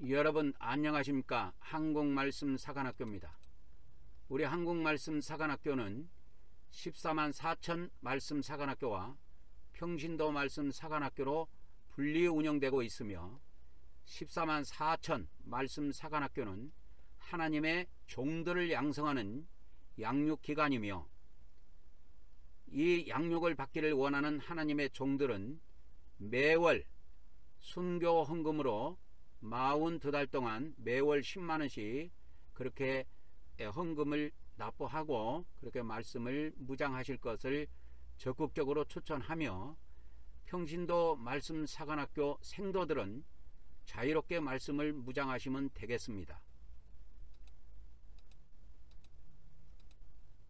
여러분 안녕하십니까? 한국말씀사관학교입니다. 우리 한국말씀사관학교는 14만 4천 말씀사관학교와 평신도 말씀사관학교로 분리 운영되고 있으며 14만 4천 말씀사관학교는 하나님의 종들을 양성하는 양육기관이며 이 양육을 받기를 원하는 하나님의 종들은 매월 순교 헌금으로 42달 동안 매월 10만원씩 그렇게 헌금을 납부하고 그렇게 말씀을 무장하실 것을 적극적으로 추천하며 평신도 말씀사관학교 생도들은 자유롭게 말씀을 무장하시면 되겠습니다.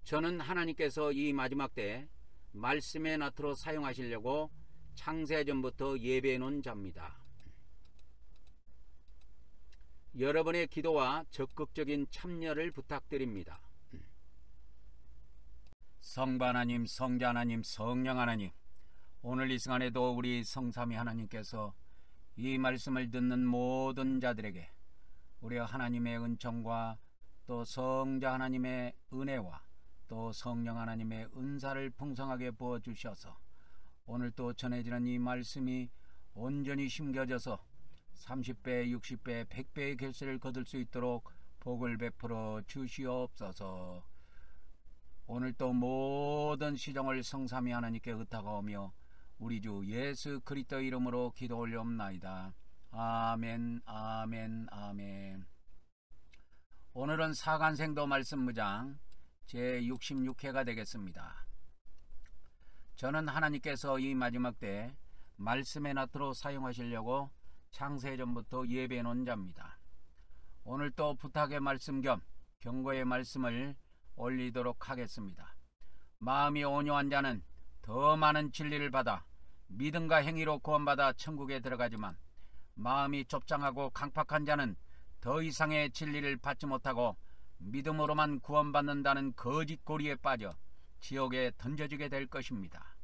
저는 하나님께서 이 마지막 때 말씀의 나트로 사용하시려고 창세전부터 예배해 놓은 자입니다. 여러분의 기도와 적극적인 참여를 부탁드립니다. 성부 하나님, 성자 하나님, 성령 하나님, 오늘 이 시간에도 우리 성삼위 하나님께서 이 말씀을 듣는 모든 자들에게 우리 하나님의 은총과 또 성자 하나님의 은혜와 또 성령 하나님의 은사를 풍성하게 부어주셔서 오늘 또 전해지는 이 말씀이 온전히 심겨져서 30배, 60배, 100배의 결실을 거둘 수 있도록 복을 베풀어 주시옵소서. 오늘 또 모든 시정을 성삼위 하나님께 의탁하오며 우리 주 예수 그리스도 이름으로 기도 올려옵나이다. 아멘, 아멘, 아멘. 오늘은 사간생도 말씀무장 제66회가 되겠습니다. 저는 하나님께서 이 마지막 때 말씀의 나트로 사용하시려고 창세전부터 예배해 놓은 자입니다. 오늘 또 부탁의 말씀 겸 경고의 말씀을 올리도록 하겠습니다. 마음이 온유한 자는 더 많은 진리를 받아 믿음과 행위로 구원받아 천국에 들어가지만 마음이 좁장하고 강팍한 자는 더 이상의 진리를 받지 못하고 믿음으로만 구원받는다는 거짓 고리에 빠져 지옥에 던져지게 될 것입니다.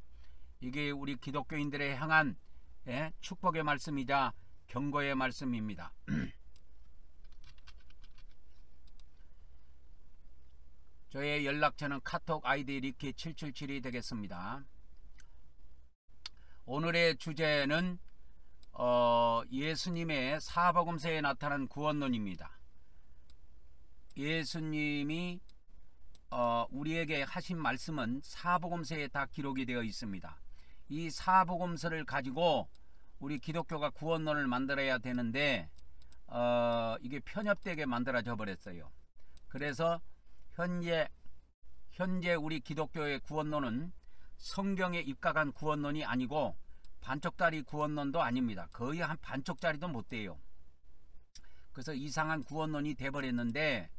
이게 우리 기독교인들에 향한 축복의 말씀이자 경고의 말씀입니다. 저의 연락처는 카톡 아이디 리키777이 되겠습니다. 오늘의 주제는 예수님의 사복음서에 나타난 구원론입니다. 예수님이 우리에게 하신 말씀은 사복음서에 다 기록이 되어 있습니다. 이 사복음서를 가지고 우리 기독교가 구원론을 만들어야 되는데 이게 편협되게 만들어져 버렸어요. 그래서 현재 우리 기독교의 구원론은 성경에 입각한 구원론이 아니고 반쪽짜리 구원론도 아닙니다. 거의 한 반쪽짜리도 못 돼요. 그래서 이상한 구원론이 돼버렸는데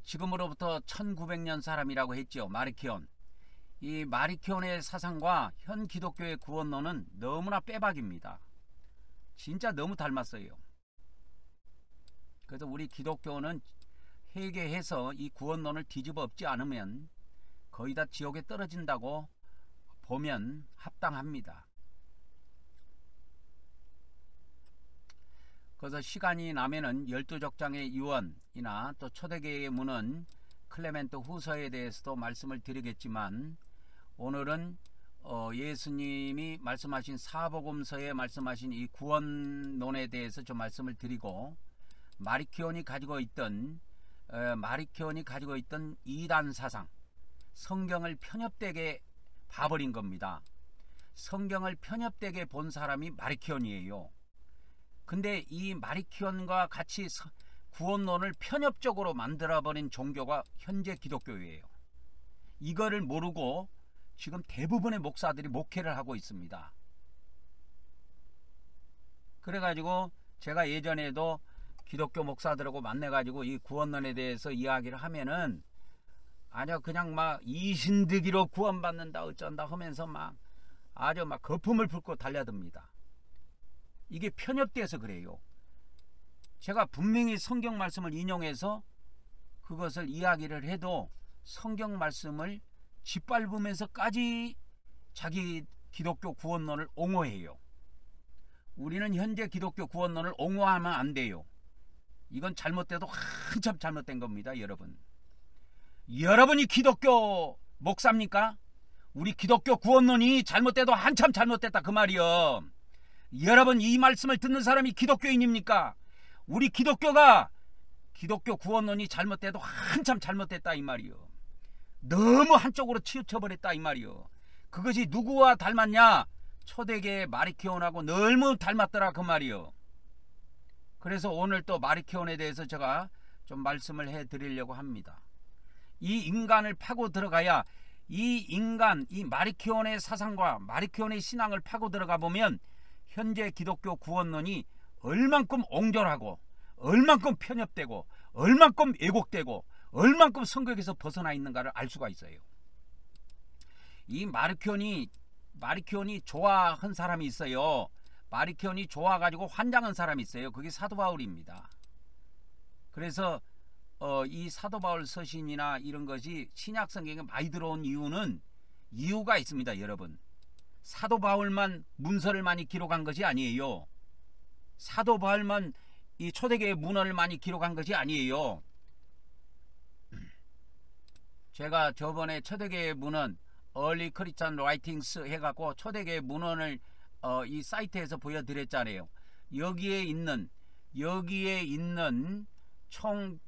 지금으로부터 1900년 사람이라고 했죠. 마리키온. 이 마리키온의 사상과 현 기독교의 구원론은 너무나 빼박입니다. 진짜 너무 닮았어요. 그래서 우리 기독교는 회개해서 이 구원론을 뒤집어 엎지 않으면 거의 다 지옥에 떨어진다고 보면 합당합니다. 그래서 시간이 나면은 12족장의 유언이나 또 초대교회의 문헌 클레멘트 후서에 대해서도 말씀을 드리겠지만 오늘은 예수님이 말씀하신 사복음서에 말씀하신 이 구원론에 대해서 좀 말씀을 드리고 마리키온이 가지고 있던 이단 사상, 성경을 편협되게 봐버린 겁니다. 성경을 편협되게 본 사람이 마리키온이에요. 근데 이 마리키온과 같이 구원론을 편협적으로 만들어버린 종교가 현재 기독교예요. 이거를 모르고 지금 대부분의 목사들이 목회를 하고 있습니다. 그래가지고 제가 예전에도 기독교 목사들하고 만나가지고 이 구원론에 대해서 이야기를 하면은 아주 그냥 막 이신득이로 구원받는다 어쩐다 하면서 막 아주 막 거품을 붓고 달려듭니다. 이게 편협돼서 그래요. 제가 분명히 성경 말씀을 인용해서 그것을 이야기를 해도 성경 말씀을 짓밟으면서까지 자기 기독교 구원론을 옹호해요. 우리는 현재 기독교 구원론을 옹호하면 안 돼요. 이건 잘못돼도 한참 잘못된 겁니다. 여러분이 기독교 목사입니까? 우리 기독교 구원론이 잘못돼도 한참 잘못됐다 그 말이요. 여러분 이 말씀을 듣는 사람이 기독교인입니까? 우리 기독교가 기독교 구원론이 잘못돼도 한참 잘못됐다 이 말이요. 너무 한쪽으로 치우쳐버렸다 이 말이요. 그것이 누구와 닮았냐? 초대교회 마리키온하고 너무 닮았더라 그 말이요. 그래서 오늘 또 마리키온에 대해서 제가 좀 말씀을 해드리려고 합니다. 이 인간을 파고 들어가야 이 인간, 이 마리키온의 사상과 마리키온의 신앙을 파고 들어가 보면 현재 기독교 구원론이 얼만큼 옹졸하고 얼만큼 편협되고 얼만큼 왜곡되고 얼만큼 성경에서 벗어나 있는가를 알 수가 있어요. 이 마리키온이 좋아한 사람이 있어요. 마리키온이 좋아가지고 환장한 사람이 있어요. 그게 사도 바울입니다. 그래서 이 사도 바울 서신이나 이런 것이 신약 성경에 많이 들어온 이유는 이유가 있습니다. 여러분, 사도 바울만 문서를 많이 기록한 것이 아니에요. 사도 바울만 이 초대교회 문헌을 많이 기록한 것이 아니에요. 제가 저번에 초대교회 문헌 Early Christian Writings 해갖고 초대교회 문헌을 이 사이트에서 보여드렸잖아요. 여기에 있는 총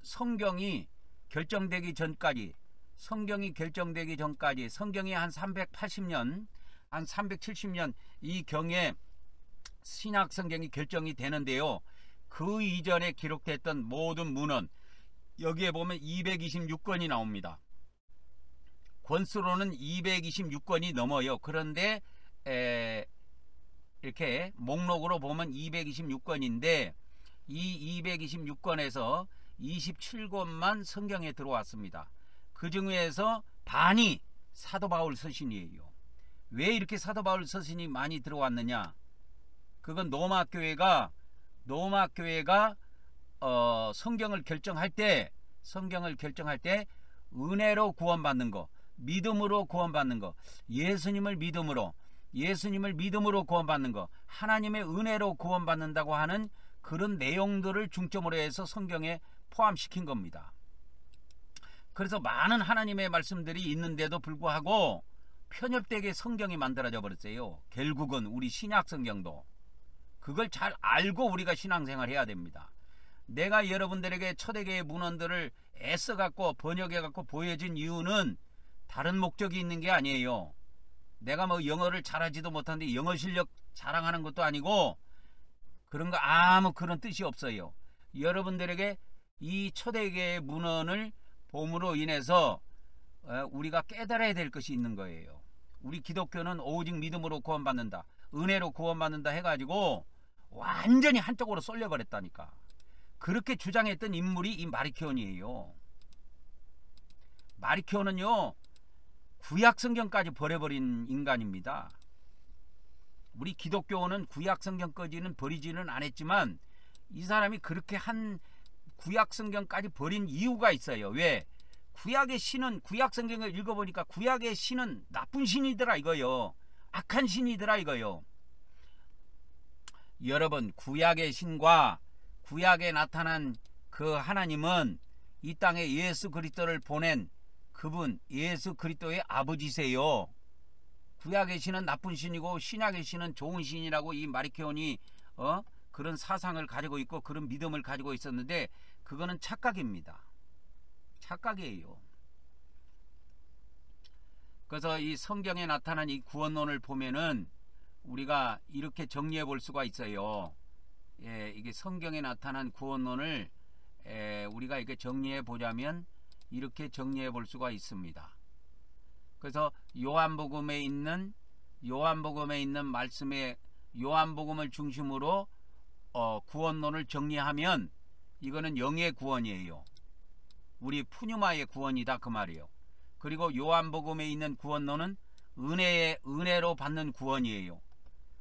성경이 결정되기 전까지 성경이 한 380년 한 370년 이 경에 신약 성경이 결정이 되는데요. 그 이전에 기록됐던 모든 문헌 여기에 보면 226권이 나옵니다. 권수로는 226권이 넘어요. 그런데 이렇게 목록으로 보면 226권인데 이 226권에서 27권만 성경에 들어왔습니다. 그 중에서 반이 사도 바울 서신이에요. 왜 이렇게 사도 바울 서신이 많이 들어왔느냐? 그건 로마 교회가 성경을 결정할 때 은혜로 구원받는 거, 믿음으로 구원받는 거, 예수님을 믿음으로 구원받는 거, 하나님의 은혜로 구원받는다고 하는 그런 내용들을 중점으로 해서 성경에 포함시킨 겁니다. 그래서 많은 하나님의 말씀들이 있는데도 불구하고 편협되게 성경이 만들어져 버렸어요. 결국은 우리 신약 성경도 그걸 잘 알고 우리가 신앙생활 해야 됩니다. 내가 여러분들에게 초대교회 문헌들을 애써갖고 번역해갖고 보여준 이유는 다른 목적이 있는 게 아니에요. 내가 뭐 영어를 잘하지도 못하는데 영어 실력 자랑하는 것도 아니고 그런 거 아무 그런 뜻이 없어요. 여러분들에게 이 초대교회 문헌을 봄으로 인해서 우리가 깨달아야 될 것이 있는 거예요. 우리 기독교는 오직 믿음으로 구원받는다, 은혜로 구원받는다 해가지고 완전히 한쪽으로 쏠려버렸다니까. 그렇게 주장했던 인물이 이 마리키온이에요. 마리키온은요 구약 성경까지 버려버린 인간입니다. 우리 기독교는 구약 성경까지는 버리지는 않았지만 이 사람이 그렇게 한 구약 성경까지 버린 이유가 있어요. 왜? 구약의 신은, 구약 성경을 읽어보니까 구약의 신은 나쁜 신이더라 이거요. 악한 신이더라 이거요. 여러분, 구약의 신과 구약에 나타난 그 하나님은 이 땅에 예수 그리스도를 보낸 그분 예수 그리스도의 아버지세요. 구약의 신은 나쁜 신이고 신약의 신은 좋은 신이라고 이 마리키온이 그런 사상을 가지고 있고 그런 믿음을 가지고 있었는데 그거는 착각입니다. 착각이에요. 그래서 이 성경에 나타난 이 구원론을 보면은 우리가 이렇게 정리해 볼 수가 있어요. 이게 성경에 나타난 구원론을 우리가 이렇게 정리해 보자면 이렇게 정리해 볼 수가 있습니다. 그래서 요한복음에 있는 말씀에 요한복음을 중심으로 구원론을 정리하면 이거는 영의 구원이에요. 우리 푸뉴마의 구원이다 그 말이에요. 그리고 요한복음에 있는 구원론은 은혜로 받는 구원이에요.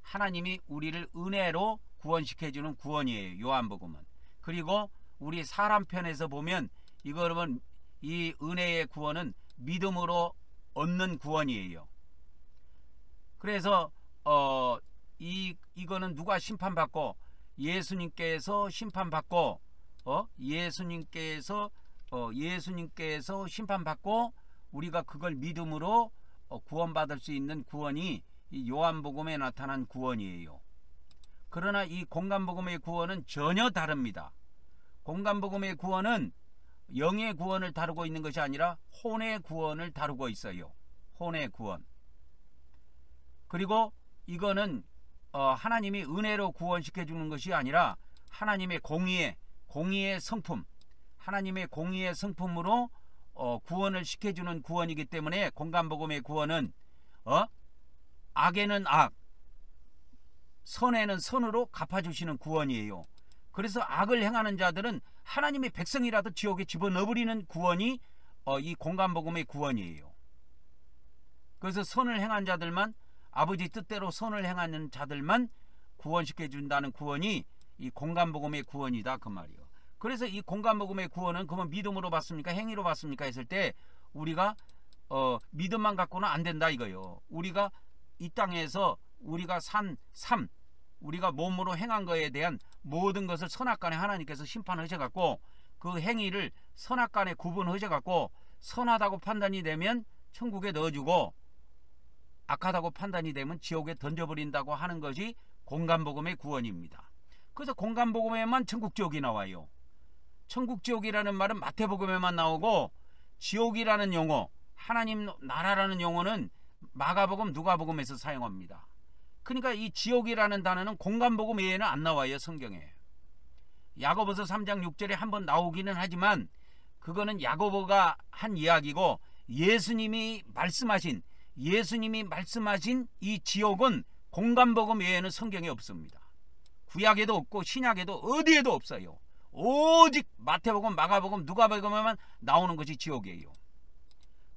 하나님이 우리를 은혜로 구원시켜주는 구원이에요. 요한복음은. 그리고 우리 사람 편에서 보면 이거는 이 은혜의 구원은 믿음으로 얻는 구원이에요. 그래서 이거는 누가 심판받고 예수님께서 심판받고 예수님께서 심판받고 우리가 그걸 믿음으로 구원받을 수 있는 구원이 이 요한복음에 나타난 구원이에요. 그러나 이 공간복음의 구원은 전혀 다릅니다. 공간복음의 구원은 영의 구원을 다루고 있는 것이 아니라 혼의 구원을 다루고 있어요. 혼의 구원. 그리고 이거는 하나님이 은혜로 구원시켜 주는 것이 아니라 하나님의 공의의 성품, 하나님의 공의의 성품으로 구원을 시켜주는 구원이기 때문에 공간복음의 구원은 악에는 악, 선에는 선으로 갚아주시는 구원이에요. 그래서 악을 행하는 자들은 하나님의 백성이라도 지옥에 집어넣어버리는 구원이 이 공간복음의 구원이에요. 그래서 선을 행한 자들만, 아버지 뜻대로 선을 행하는 자들만 구원시켜준다는 구원이 이 공간복음의 구원이다 그 말이에요. 그래서 이 공간복음의 구원은 그러면 믿음으로 받습니까? 행위로 받습니까? 했을 때 우리가 믿음만 갖고는 안 된다 이거요. 우리가 이 땅에서 우리가 우리가 몸으로 행한 거에 대한 모든 것을 선악간에 하나님께서 심판하셔갖고 그 행위를 선악간에 구분하셔갖고 선하다고 판단이 되면 천국에 넣어주고 악하다고 판단이 되면 지옥에 던져버린다고 하는 것이 공간복음의 구원입니다. 그래서 공간복음에만 천국 지옥이 나와요. 천국 지옥이라는 말은 마태복음에만 나오고 지옥이라는 용어, 하나님 나라라는 용어는 마가복음, 누가복음에서 사용합니다. 그러니까 이 지옥이라는 단어는 공간복음 외에는 안 나와요, 성경에. 야고보서 3장 6절에 한번 나오기는 하지만 그거는 야고보가 한 이야기고 예수님이 말씀하신 이 지옥은 공간복음 외에는 성경에 없습니다. 구약에도 없고 신약에도 어디에도 없어요. 오직 마태복음, 마가복음, 누가복음에만 나오는 것이 지옥이에요.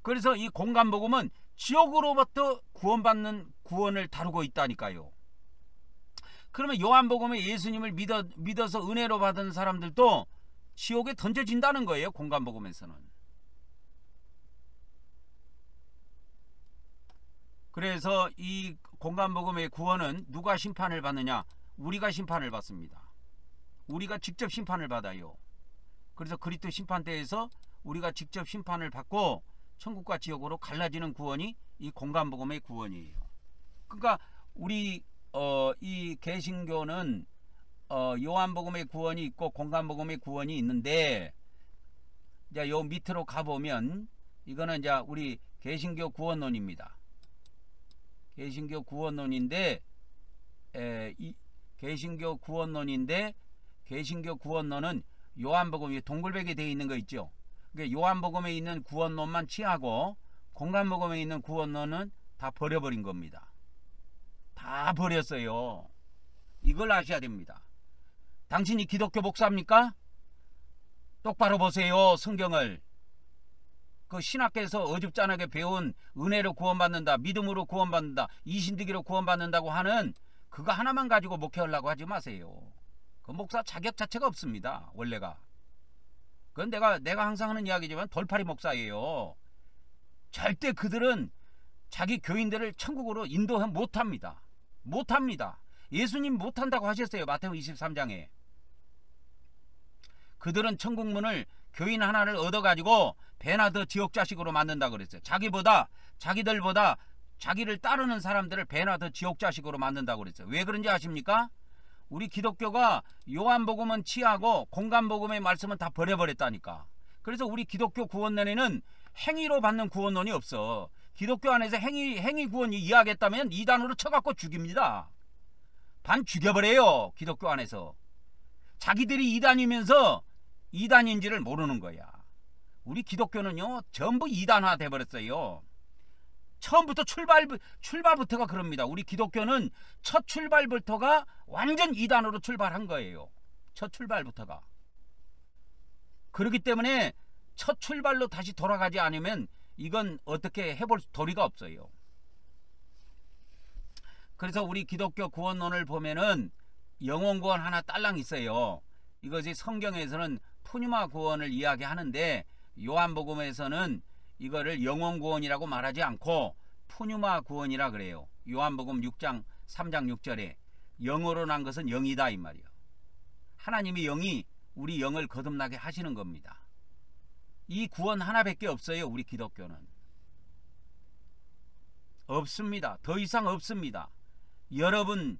그래서 이 공간복음은 지옥으로부터 구원받는 구원을 다루고 있다니까요. 그러면 요한복음에 예수님을 믿어서 은혜로 받은 사람들도 지옥에 던져진다는 거예요. 공간복음에서는. 그래서 이 공간복음의 구원은 누가 심판을 받느냐? 우리가 심판을 받습니다. 우리가 직접 심판을 받아요. 그래서 그리스도 심판대에서 우리가 직접 심판을 받고 천국과 지옥으로 갈라지는 구원이 이 공간복음의 구원이에요. 그러니까 우리 이 개신교는 요한복음의 구원이 있고 공간복음의 구원이 있는데, 이제 요 밑으로 가보면 이거는 이제 우리 개신교 구원론입니다. 개신교 구원론인데 이 개신교 구원론은 요한복음이 동글베개 되어 있는 거 있죠. 그러니까 요한복음에 있는 구원론만 취하고 공간복음에 있는 구원론은 다 버려버린 겁니다. 다 버렸어요. 이걸 아셔야 됩니다. 당신이 기독교 목사입니까? 똑바로 보세요. 성경을. 그 신학교에서 어줍잖하게 배운 은혜로 구원받는다, 믿음으로 구원받는다, 이신득이로 구원받는다고 하는 그거 하나만 가지고 목회하려고 하지 마세요. 그 목사 자격 자체가 없습니다. 원래가. 그건 내가 항상 하는 이야기지만 돌팔이 목사예요. 절대 그들은 자기 교인들을 천국으로 인도 못합니다. 못합니다. 예수님 못한다고 하셨어요. 마태복음 23장에. 그들은 천국문을 교인 하나를 얻어가지고 배나 더 지옥 자식으로 만든다 그랬어요. 자기들보다 자기를 따르는 사람들을 배나 더 지옥 자식으로 만든다고 그랬어요. 왜 그런지 아십니까? 우리 기독교가 요한복음은 취하고 공간복음의 말씀은 다 버려버렸다니까. 그래서 우리 기독교 구원론에는 행위로 받는 구원론이 없어. 기독교 안에서 행위 구원이 이야기했다면 이단으로 쳐갖고 죽입니다. 반 죽여버려요. 기독교 안에서. 자기들이 이단이면서 이단인지를 모르는 거야. 우리 기독교는요 전부 이단화 돼버렸어요. 처음부터 출발부터가 그럽니다. 우리 기독교는 첫 출발부터가 완전 이단으로 출발한 거예요. 첫 출발부터가. 그렇기 때문에 첫 출발로 다시 돌아가지 않으면 이건 어떻게 해볼 도리가 없어요. 그래서 우리 기독교 구원론을 보면은 영혼 구원 하나 딸랑 있어요. 이것이 성경에서는 푸뉴마 구원을 이야기하는데 요한복음에서는 이거를 영혼 구원이라고 말하지 않고 푸뉴마 구원이라 그래요. 요한복음 6장 3장 6절에 영으로 난 것은 영이다 이 말이요. 하나님의 영이 우리 영을 거듭나게 하시는 겁니다. 이 구원 하나밖에 없어요. 우리 기독교는 없습니다. 더 이상 없습니다. 여러분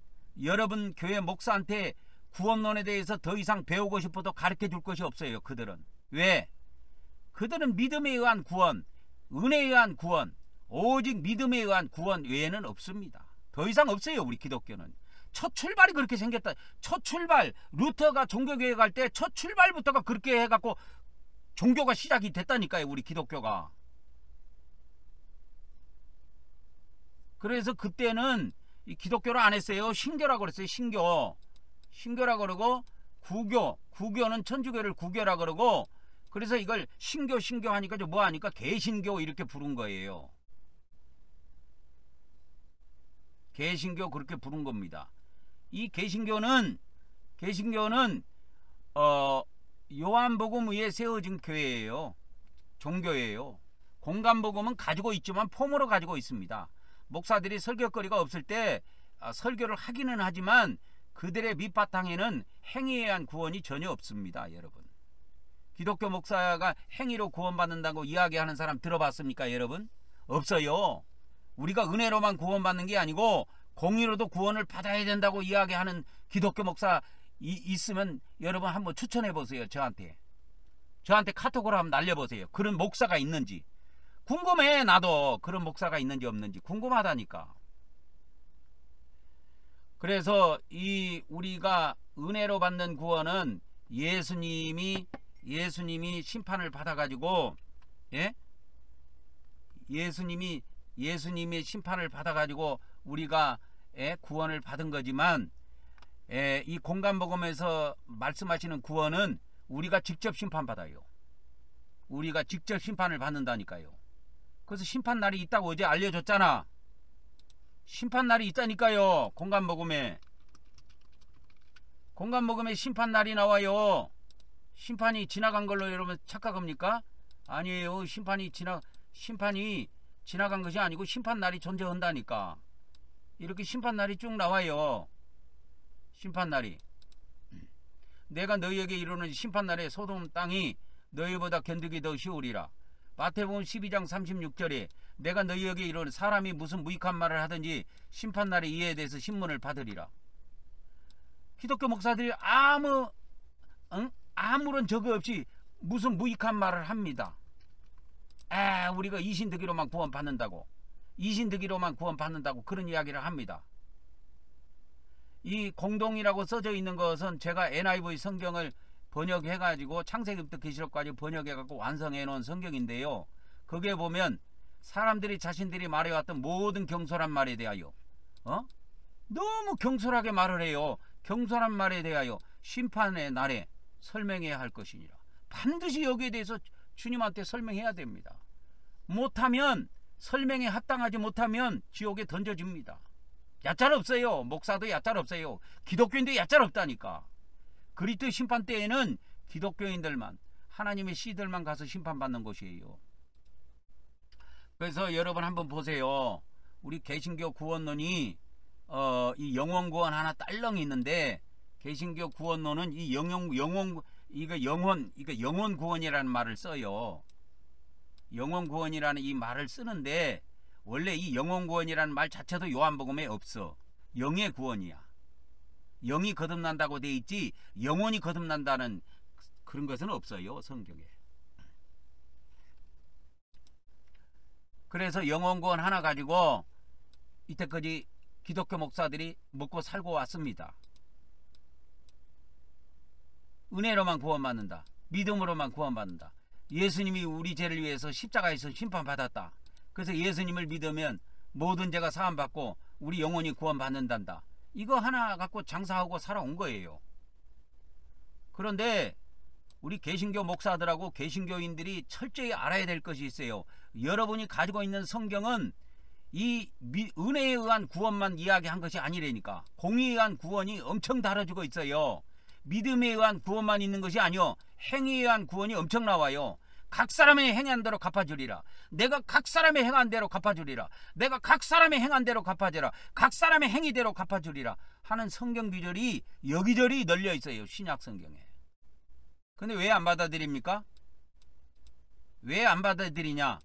교회 목사한테 구원론에 대해서 더 이상 배우고 싶어도 가르쳐 줄 것이 없어요. 그들은 왜? 그들은 믿음에 의한 구원, 은혜에 의한 구원, 오직 믿음에 의한 구원 외에는 없습니다. 더 이상 없어요. 우리 기독교는 첫 출발이 그렇게 생겼다. 첫 출발, 루터가 종교교회 갈 때 첫 출발부터가 그렇게 해갖고 종교가 시작이 됐다니까요. 우리 기독교가. 그래서 그때는 이 기독교를 안 했어요. 신교라고 그랬어요. 신교라고 그러고 구교는 천주교를 구교라 그러고, 그래서 이걸 신교 하니까 뭐 하니까 개신교 이렇게 부른 거예요. 개신교 그렇게 부른 겁니다. 이 개신교는 요한복음 위에 세워진 교회예요. 종교예요. 공간복음은 가지고 있지만 폼으로 가지고 있습니다. 목사들이 설교거리가 없을 때 설교를 하기는 하지만 그들의 밑바탕에는 행위에 의한 구원이 전혀 없습니다. 여러분, 기독교 목사가 행위로 구원받는다고 이야기하는 사람 들어봤습니까? 여러분, 없어요. 우리가 은혜로만 구원받는 게 아니고 공의로도 구원을 받아야 된다고 이야기하는 기독교 목사 있으면 여러분 한번 추천해 보세요. 저한테 카톡으로 한번 날려보세요. 그런 목사가 있는지 궁금해. 나도 그런 목사가 있는지 없는지 궁금하다니까. 그래서 이 우리가 은혜로 받는 구원은 예수님이 심판을 받아가지고, 예? 예수님의 심판을 받아가지고 우리가 구원을 받은 거지만, 이 공간복음에서 말씀하시는 구원은 우리가 직접 심판받아요. 우리가 직접 심판을 받는다니까요. 그래서 심판날이 있다고 어제 알려줬잖아. 심판날이 있다니까요. 공간복음에 심판날이 나와요. 심판이 지나간 걸로 여러분 착각합니까? 아니에요. 심판이 지나간 것이 아니고 심판날이 존재한다니까. 이렇게 심판날이 쭉 나와요. 심판날이. 내가 너희에게 이르는 심판날에 소돔 땅이 너희보다 견디기 더 쉬우리라. 마태복음 12장 36절에 내가 너희에게 이르는 사람이 무슨 무익한 말을 하든지 심판날에 이에 대해서 신문을 받으리라. 기독교 목사들이 아무런 적어 없이 무슨 무익한 말을 합니다. 우리가 이신득이로만 구원받는다고 그런 이야기를 합니다. 이 공동이라고 써져 있는 것은 제가 NIV 성경을 번역해가지고 창세기부터 계시록까지 번역해갖고 완성해 놓은 성경인데요. 거기에 보면 사람들이 자신들이 말해왔던 모든 경솔한 말에 대하여 너무 경솔하게 말을 해요. 경솔한 말에 대하여 심판의 날에 설명해야 할 것이니라. 반드시 여기에 대해서 주님한테 설명해야 됩니다. 못하면, 설명에 합당하지 못하면 지옥에 던져집니다. 얕잘 없어요. 목사도 얕잘 없어요. 기독교인도 얕잘 없다니까. 그리스도 심판 때에는 기독교인들만, 하나님의 씨들만 가서 심판받는 것이에요. 그래서 여러분 한번 보세요. 우리 개신교 구원론이 이 영원 구원 하나 딸렁이 있는데, 개신교 구원론은 이 영원 구원이라는 말을 써요. 영원 구원이라는 이 말을 쓰는데, 원래 이 영원 구원이라는 말 자체도 요한복음에 없어. 영의 구원이야. 영이 거듭난다고 돼 있지 영혼이 거듭난다는 그런 것은 없어요. 성경에. 그래서 영원 구원 하나 가지고 이때까지 기독교 목사들이 먹고 살고 왔습니다. 은혜로만 구원받는다. 믿음으로만 구원받는다. 예수님이 우리 죄를 위해서 십자가에서 심판받았다. 그래서 예수님을 믿으면 모든 죄가 사함받고 우리 영혼이 구원받는단다. 이거 하나 갖고 장사하고 살아온 거예요. 그런데 우리 개신교 목사들하고 개신교인들이 철저히 알아야 될 것이 있어요. 여러분이 가지고 있는 성경은 이 은혜에 의한 구원만 이야기한 것이 아니라니까. 공의에 의한 구원이 엄청 다뤄지고 있어요. 믿음에 의한 구원만 있는 것이 아니요, 행위에 의한 구원이 엄청 나와요. 각 사람의 행한 대로 갚아주리라. 내가 각 사람의 행한 대로 갚아주리라. 내가 각 사람의 행한 대로 갚아주리라. 각 사람의 행위대로 갚아주리라 하는 성경 구절이 여기저기 널려 있어요, 신약 성경에. 근데 왜 안 받아들입니까? 왜 안 받아들이냐?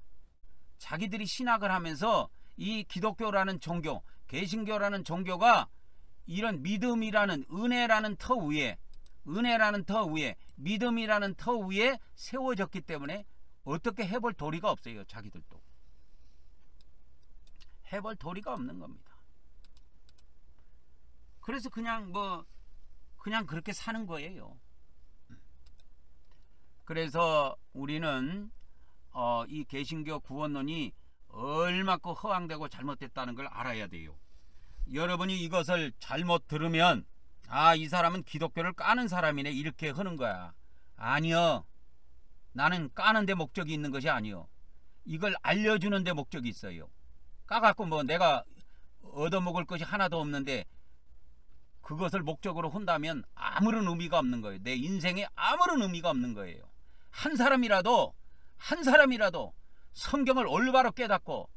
자기들이 신학을 하면서 이 기독교라는 종교, 개신교라는 종교가 이런 믿음이라는 은혜라는 터 위에, 믿음이라는 터 위에 세워졌기 때문에 어떻게 해볼 도리가 없어요. 자기들도 해볼 도리가 없는 겁니다. 그래서 그냥 그렇게 사는 거예요. 그래서 우리는 이 개신교 구원론이 얼마큼 허황되고 잘못됐다는 걸 알아야 돼요. 여러분이 이것을 잘못 들으면 이 사람은 기독교를 까는 사람이네 이렇게 하는 거야. 아니요. 나는 까는 데 목적이 있는 것이 아니요. 이걸 알려주는 데 목적이 있어요. 까갖고 내가 얻어먹을 것이 하나도 없는데 그것을 목적으로 한다면 아무런 의미가 없는 거예요. 내 인생에 아무런 의미가 없는 거예요. 한 사람이라도 성경을 올바로 깨닫고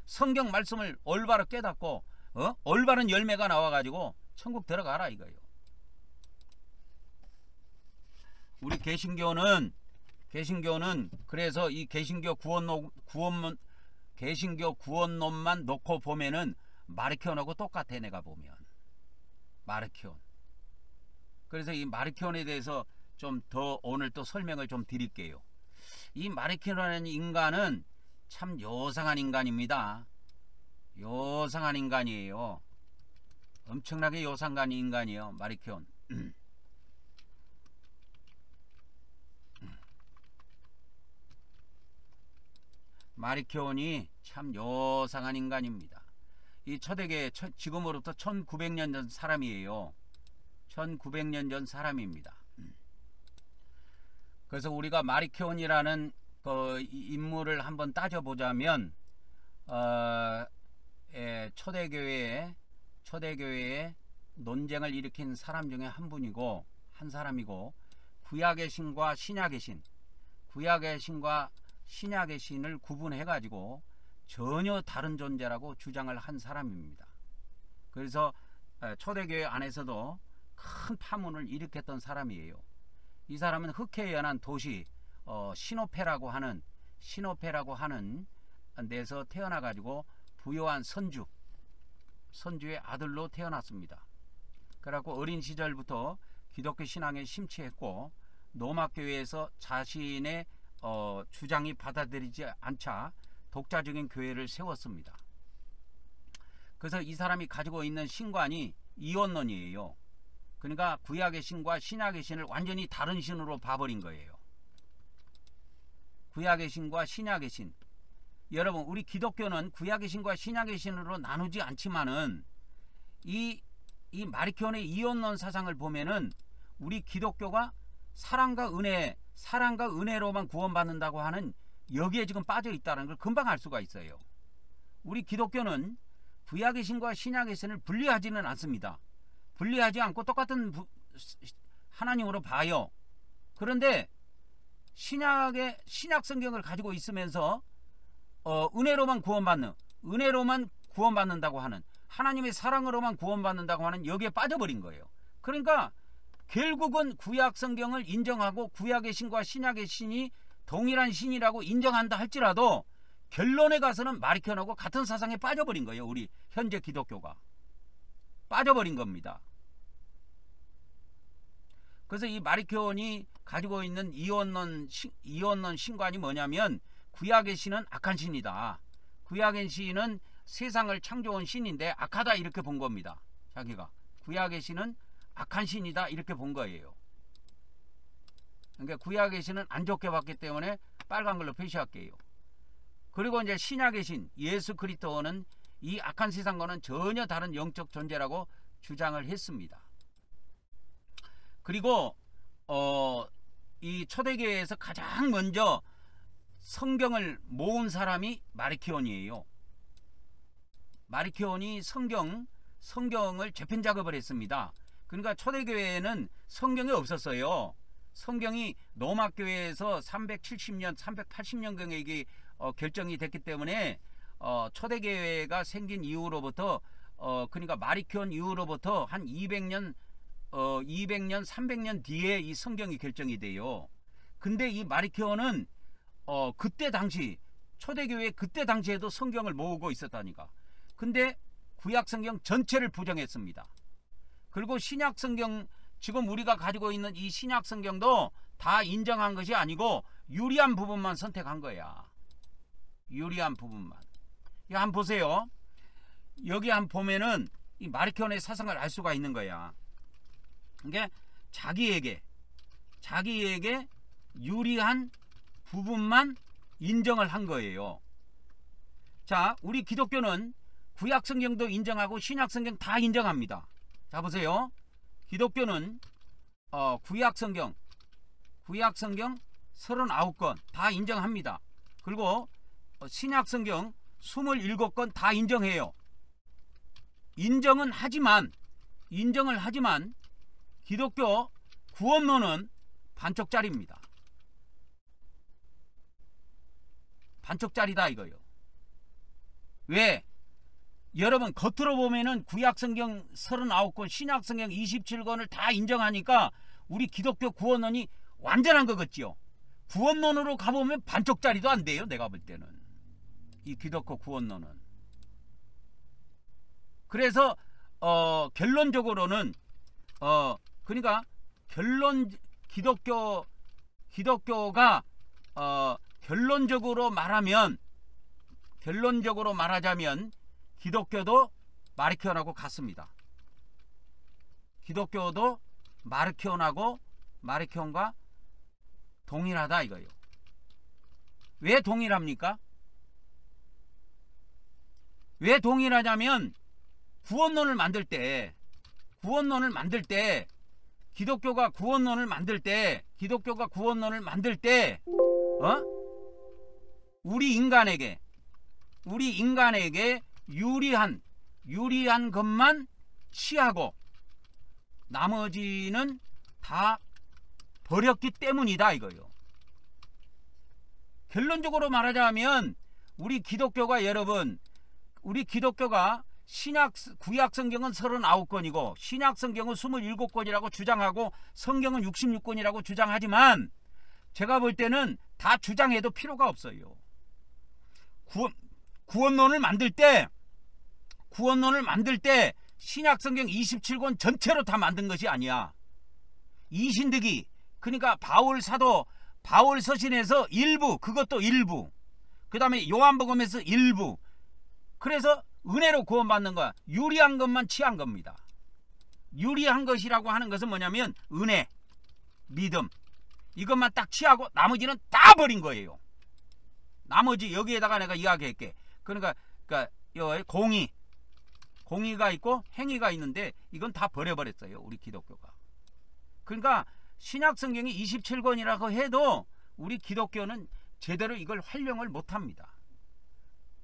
성경 말씀을 올바로 깨닫고 올바른 열매가 나와가지고 천국 들어가라 이거예요. 우리 개신교는 그래서 이 개신교 구원론만 놓고 보면은 마르키온하고 똑같아. 내가 보면 마르키온. 그래서 이 마르키온에 대해서 좀 더 오늘 또 설명을 좀 드릴게요. 이 마르키온이라는 인간은 참 요상한 인간입니다. 요상한 인간이에요. 엄청나게 요상한 인간이에요, 마르키온. 마르키온이 참 요상한 인간입니다. 이 초대교회 지금으로부터 1900년 전 사람이에요. 1900년 전 사람입니다. 그래서 우리가 마르키온이라는 그 인물을 한번 따져보자면 초대교회에 논쟁을 일으킨 사람 중에 한 사람이고 구약의 신과 신약의 신을 구분해 가지고 전혀 다른 존재라고 주장을 한 사람입니다. 그래서 초대교회 안에서도 큰 파문을 일으켰던 사람이에요. 이 사람은 흑해에 연한 도시 시노페라고 하는 데서 태어나 가지고 부요한 선주의 아들로 태어났습니다. 그래갖고 어린 시절부터 기독교 신앙에 심취했고 로마 교회에서 자신의 주장이 받아들이지 않자 독자적인 교회를 세웠습니다. 그래서 이 사람이 가지고 있는 신관이 이원론이에요. 그러니까 구약의 신과 신약의 신을 완전히 다른 신으로 봐버린 거예요. 구약의 신과 신약의 신. 여러분, 우리 기독교는 구약의 신과 신약의 신으로 나누지 않지만은 이 마르키온의 이원론 사상을 보면은 우리 기독교가 사랑과 은혜로만 구원받는다고 하는 여기에 지금 빠져 있다는 걸 금방 알 수가 있어요. 우리 기독교는 구약의 신과 신약의 신을 분리하지는 않습니다. 분리하지 않고 똑같은 하나님으로 봐요. 그런데 신약 성경을 가지고 있으면서 은혜로만 구원받는다고 하는, 하나님의 사랑으로만 구원받는다고 하는 여기에 빠져버린 거예요. 그러니까 결국은 구약 성경을 인정하고 구약의 신과 신약의 신이 동일한 신이라고 인정한다 할지라도 결론에 가서는 마르키온하고 같은 사상에 빠져버린 거예요. 우리 현재 기독교가 빠져버린 겁니다. 그래서 이 마르키온이 가지고 있는 이원론 신관이 뭐냐면 구약의 신은 악한 신이다. 구약의 신은 세상을 창조한 신인데 악하다 이렇게 본 겁니다. 자기가 구약의 신은 악한 신이다 이렇게 본 거예요. 그러니까 구약의 신은 안 좋게 봤기 때문에 빨간 걸로 표시할게요. 그리고 이제 신약의 신 예수 그리스도는 이 악한 세상과는 전혀 다른 영적 존재라고 주장을 했습니다. 그리고 이 초대교회에서 가장 먼저 성경을 모은 사람이 마르키온이에요. 마르키온이 성경을 재편 작업을 했습니다. 그러니까 초대교회에는 성경이 없었어요. 성경이 로마 교회에서 370년, 380년경에 이게 결정이 됐기 때문에 초대교회가 생긴 이후로부터 그러니까 마리큐온 이후로부터 한 200년, 300년 뒤에 이 성경이 결정이 돼요. 근데 이 마리큐온은 그때 당시 초대교회 그때 당시에도 성경을 모으고 있었다니까. 근데 구약 성경 전체를 부정했습니다. 그리고 신약 성경, 지금 우리가 가지고 있는 이 신약 성경도 다 인정한 것이 아니고 유리한 부분만 선택한 거야. 유리한 부분만. 이거 한번 보세요. 여기 한번 보면은 이 마리큐온의 사상을 알 수가 있는 거야. 이게 자기에게 유리한 부분만 인정을 한 거예요. 자, 우리 기독교는 구약 성경도 인정하고 신약 성경 다 인정합니다. 자, 보세요. 기독교는 구약 성경 39권 다 인정합니다. 그리고 신약 성경 27권 다 인정해요. 인정을 하지만 기독교 구원론은 반쪽짜리입니다. 반쪽짜리다 이거요. 왜? 여러분 겉으로 보면은 구약성경 39권 신약성경 27권을 다 인정하니까 우리 기독교 구원론이 완전한 것 같지요. 구원론으로 가보면 반쪽짜리도 안 돼요. 내가 볼 때는 이 기독교 구원론은. 그래서 결론적으로는 그러니까 기독교가 결론적으로 말하자면 기독교도 마리큐온하고 같습니다. 기독교도 마리큐온과 동일하다 이거예요. 왜 동일합니까? 왜 동일하냐면 구원론을 만들 때 기독교가 구원론을 만들 때 우리 인간에게 유리한 것만 취하고 나머지는 다 버렸기 때문이다 이거요. 결론적으로 말하자면 우리 기독교가 구약 성경은 39권이고 신약 성경은 27권이라고 주장하고 성경은 66권이라고 주장하지만 제가 볼 때는 다 주장해도 필요가 없어요. 구원론을 만들 때 신약 성경 27권 전체로 다 만든 것이 아니야. 이신득이 그러니까 바울 서신에서 일부, 그것도 일부, 그 다음에 요한복음에서 일부, 그래서 은혜로 구원받는 거야. 유리한 것만 취한 겁니다. 유리한 것이라고 하는 것은 뭐냐면 은혜, 믿음, 이것만 딱 취하고 나머지는 다 버린 거예요. 나머지 여기에다가 내가 이야기할게. 그러니까 공의가 있고 행위가 있는데 이건 다 버려버렸어요. 우리 기독교가. 그러니까 신약 성경이 27권이라고 해도 우리 기독교는 제대로 이걸 활용을 못합니다.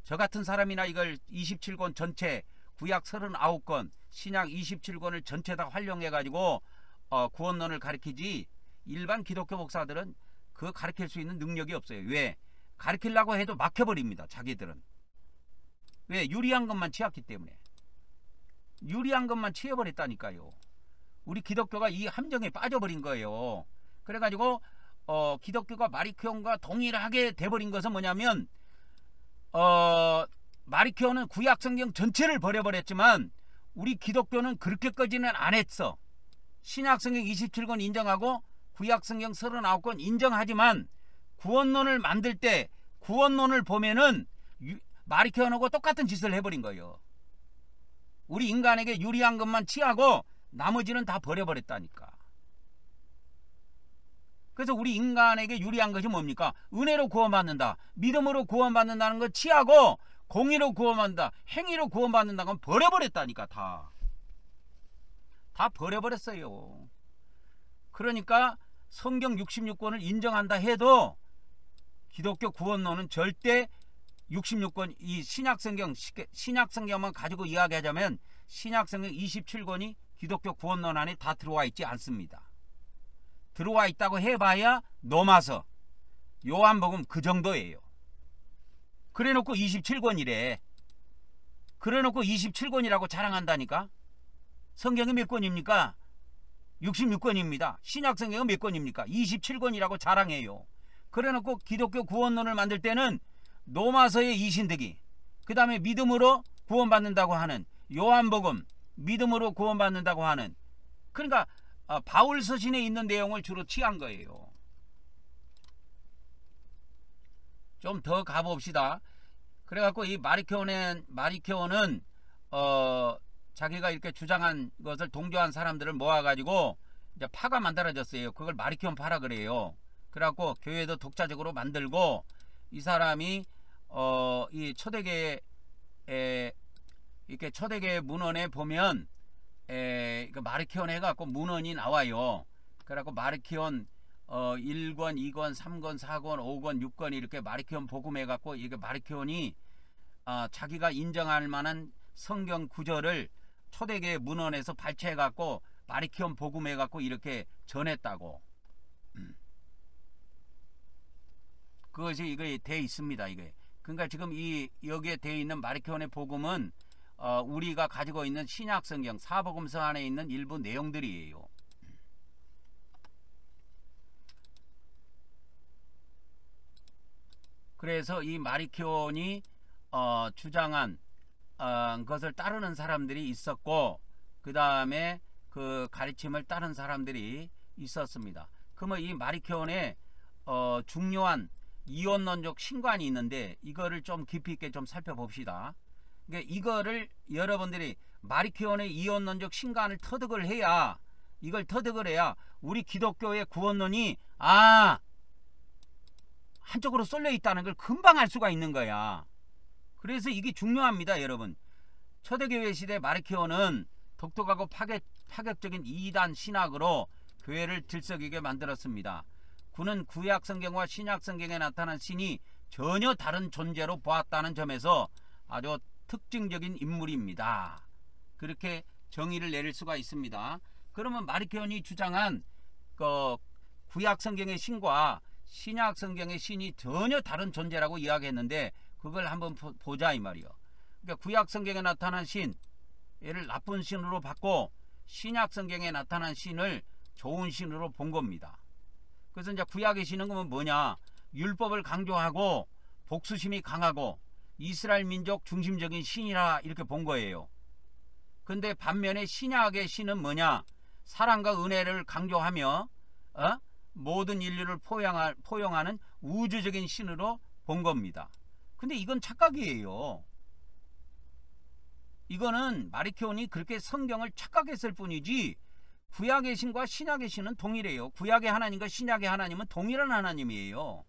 저 같은 사람이나 이걸 27권 전체, 구약 39권, 신약 27권을 전체 다 활용해가지고 구원론을 가르치지 일반 기독교 목사들은 그거 가르칠 수 있는 능력이 없어요. 왜? 가르치려고 해도 막혀버립니다. 자기들은. 왜? 유리한 것만 취했기 때문에. 유리한 것만 취해버렸다니까요. 우리 기독교가 이 함정에 빠져버린 거예요. 그래가지고 기독교가 마리큐온과 동일하게 돼버린 것은 뭐냐면 마리큐온은 구약 성경 전체를 버려버렸지만 우리 기독교는 그렇게까지는 안 했어. 신약 성경 27권 인정하고 구약 성경 39권 인정하지만 구원론을 만들 때 구원론을 보면은 마리큐온하고 똑같은 짓을 해버린 거예요. 우리 인간에게 유리한 것만 취하고 나머지는 다 버려버렸다니까. 그래서 우리 인간에게 유리한 것이 뭡니까? 은혜로 구원받는다, 믿음으로 구원받는다는 거 취하고 공의로 구원받는다, 행위로 구원받는다는 건 버려버렸다니까. 다 버려버렸어요. 그러니까 성경 66권을 인정한다 해도 기독교 구원론은 절대 66권, 이 신약성경만 가지고 이야기하자면 신약성경 27권이 기독교 구원론 안에 다 들어와 있지 않습니다. 들어와 있다고 해봐야 노마서, 요한복음 그 정도예요. 그래놓고 27권이래. 그래놓고 27권이라고 자랑한다니까. 성경이 몇 권입니까? 66권입니다. 신약성경은 몇 권입니까? 27권이라고 자랑해요. 그래놓고 기독교 구원론을 만들 때는 노마서의 이신득이, 그 다음에 믿음으로 구원받는다고 하는 요한복음, 믿음으로 구원받는다고 하는, 그러니까 바울 서신에 있는 내용을 주로 취한 거예요. 좀 더 가봅시다. 그래갖고 이 마리케오는 자기가 이렇게 주장한 것을 동조한 사람들을 모아가지고 이제 파가 만들어졌어요. 그걸 마리케온 파라 그래요. 그래갖고 교회도 독자적으로 만들고, 이 사람이 이 초대교회 이렇게 초대교회 문헌에 보면 마리케온 해갖고 문헌이 나와요. 그래갖고 마리케온 1권, 2권, 3권, 4권, 5권, 6권 이렇게 마리케온 복음해갖고, 이게 마리케온이 자기가 인정할 만한 성경 구절을 초대교회 문헌에서 발췌해갖고 마리케온 복음해갖고 이렇게 전했다고. 그것이 이게 돼 있습니다. 이게. 그러니까 지금 여기에 돼 있는 마리케온의 복음은 우리가 가지고 있는 신약 성경 사복음서 안에 있는 일부 내용들이에요. 그래서 이 마리케온이 주장한 것을 따르는 사람들이 있었고, 그 다음에 그 가르침을 따른 사람들이 있었습니다. 그러면 이 마리케온의 중요한 이원론적 신관이 있는데, 이거를 좀 깊이 있게 좀 살펴봅시다. 그러니까 이거를 여러분들이 마리케온의 이원론적 신관을 터득을 해야, 이걸 터득을 해야 우리 기독교의 구원론이 한쪽으로 쏠려 있다는 걸 금방 알 수가 있는 거야. 그래서 이게 중요합니다, 여러분. 초대교회 시대 마리케온은 독특하고 파격적인 이단 신학으로 교회를 들썩이게 만들었습니다. 그는 구약 성경과 신약 성경에 나타난 신이 전혀 다른 존재로 보았다는 점에서 아주 특징적인 인물입니다. 그렇게 정의를 내릴 수가 있습니다. 그러면 마리케온이 주장한 구약 성경의 신과 신약 성경의 신이 전혀 다른 존재라고 이야기했는데, 그걸 한번 보자 이 말이요. 그러니까 구약 성경에 나타난 신, 얘를 나쁜 신으로 봤고, 신약 성경에 나타난 신을 좋은 신으로 본 겁니다. 그래서 이제 구약의 신은 그러면 뭐냐? 율법을 강조하고 복수심이 강하고 이스라엘 민족 중심적인 신이라 이렇게 본 거예요. 근데 반면에 신약의 신은 뭐냐? 사랑과 은혜를 강조하며 모든 인류를 포용하는 우주적인 신으로 본 겁니다. 근데 이건 착각이에요. 이거는 마리케온이 그렇게 성경을 착각했을 뿐이지, 구약의 신과 신약의 신은 동일해요. 구약의 하나님과 신약의 하나님은 동일한 하나님이에요.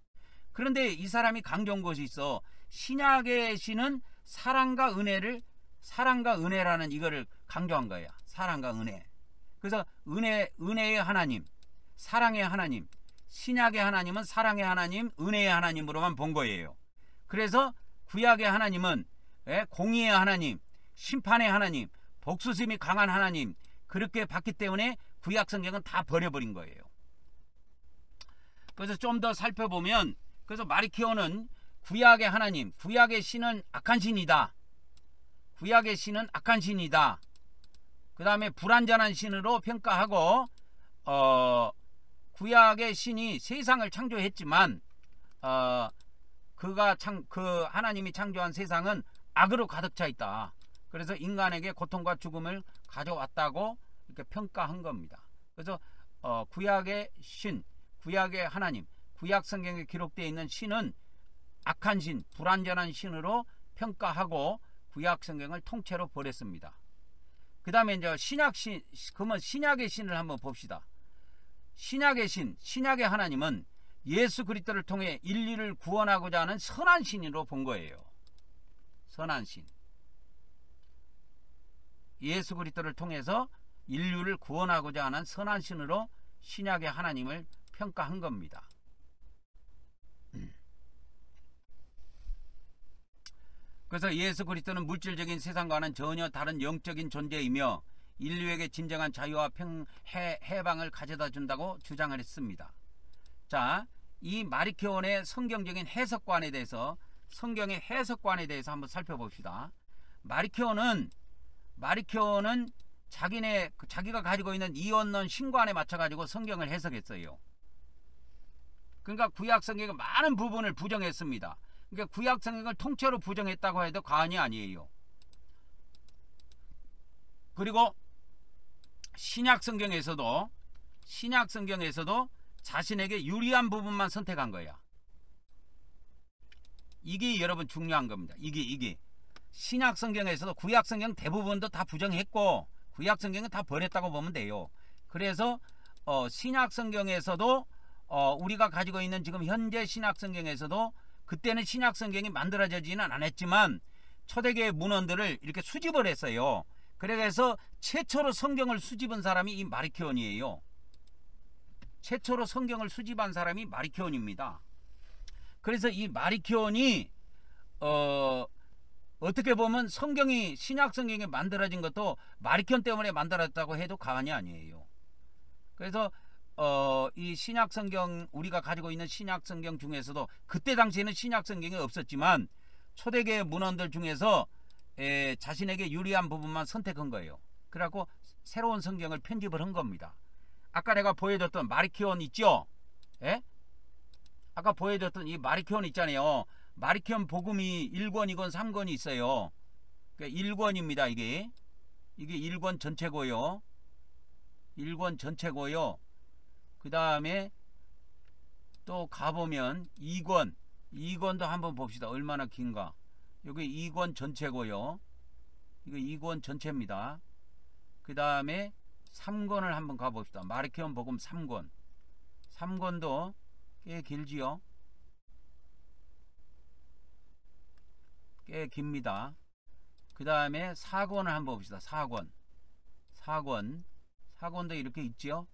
그런데 이 사람이 강조한 것이 있어. 신약의 신은 사랑과 은혜라는 이거를 강조한 거야. 사랑과 은혜. 그래서 은혜의 하나님, 사랑의 하나님, 신약의 하나님은 사랑의 하나님, 은혜의 하나님으로만 본 거예요. 그래서 구약의 하나님은 공의의 하나님, 심판의 하나님, 복수심이 강한 하나님, 그렇게 봤기 때문에 구약 성경은 다 버려버린 거예요. 그래서 좀 더 살펴보면, 그래서 마리케오는 구약의 하나님, 구약의 신은 악한 신이다. 구약의 신은 악한 신이다. 그 다음에 불완전한 신으로 평가하고, 구약의 신이 세상을 창조했지만 그 하나님이 창조한 세상은 악으로 가득 차 있다. 그래서 인간에게 고통과 죽음을 가져왔다고 이렇게 평가한 겁니다. 그래서 구약의 신, 구약의 하나님, 구약 성경에 기록되어 있는 신은 악한 신, 불완전한 신으로 평가하고 구약 성경을 통째로 버렸습니다. 그 다음에 이제 그러면 신약의 신을 한번 봅시다. 신약의 신, 신약의 하나님은 예수 그리스도를 통해 인류를 구원하고자 하는 선한 신으로 본 거예요. 선한 신. 예수 그리스도를 통해서 인류를 구원하고자 하는 선한 신으로 신약의 하나님을 평가한 겁니다. 그래서 예수 그리스도는 물질적인 세상과는 전혀 다른 영적인 존재이며 인류에게 진정한 자유와 해방을 가져다 준다고 주장을 했습니다. 자, 이 마리키온의 성경적인 해석관에 대해서, 성경의 해석관에 대해서 한번 살펴봅시다. 마리키온은 자기가 가지고 있는 이원론 신관에 맞춰 가지고 성경을 해석했어요. 그러니까 구약 성경의 많은 부분을 부정했습니다. 그러니까 구약 성경을 통째로 부정했다고 해도 과언이 아니에요. 그리고 신약 성경에서도 자신에게 유리한 부분만 선택한 거야. 이게 여러분 중요한 겁니다. 이게 신약 성경에서도 구약 성경 대부분도 다 부정했고 구약 성경은 다 버렸다고 보면 돼요. 그래서 신약 성경에서도 우리가 가지고 있는 지금 현재 신약 성경에서도 그때는 신약 성경이 만들어지지는 않았지만 초대교회 문헌들을 이렇게 수집을 했어요. 그래서 최초로 성경을 수집한 사람이 이 마리키온이에요. 최초로 성경을 수집한 사람이 마리키온입니다. 그래서 이 마리키온이 어떻게 보면 성경이 신약 성경이 만들어진 것도 마리키온 때문에 만들어졌다고 해도 과언이 아니에요. 그래서 이 신약 성경, 우리가 가지고 있는 신약 성경 중에서도 그때 당시에는 신약 성경이 없었지만 초대교회 문헌들 중에서 자신에게 유리한 부분만 선택한 거예요. 그래갖고 새로운 성경을 편집을 한 겁니다. 아까 내가 보여줬던 마리키온 있죠? 예? 아까 보여줬던 이 마리키온 있잖아요. 마리키온 복음이 1권, 2권, 3권이 있어요. 그러니까 1권입니다. 이게 1권 전체고요. 1권 전체고요. 그 다음에 또 가보면 2권도 한번 봅시다. 얼마나 긴가. 여기 2권 전체고요. 이거 2권 전체입니다. 그 다음에 3권을 한번 가봅시다. 마리키온 복음 3권. 3권도 꽤 길지요. 꽤 깁니다. 그 다음에 4권을 한번 봅시다. 4권도 이렇게 있지요.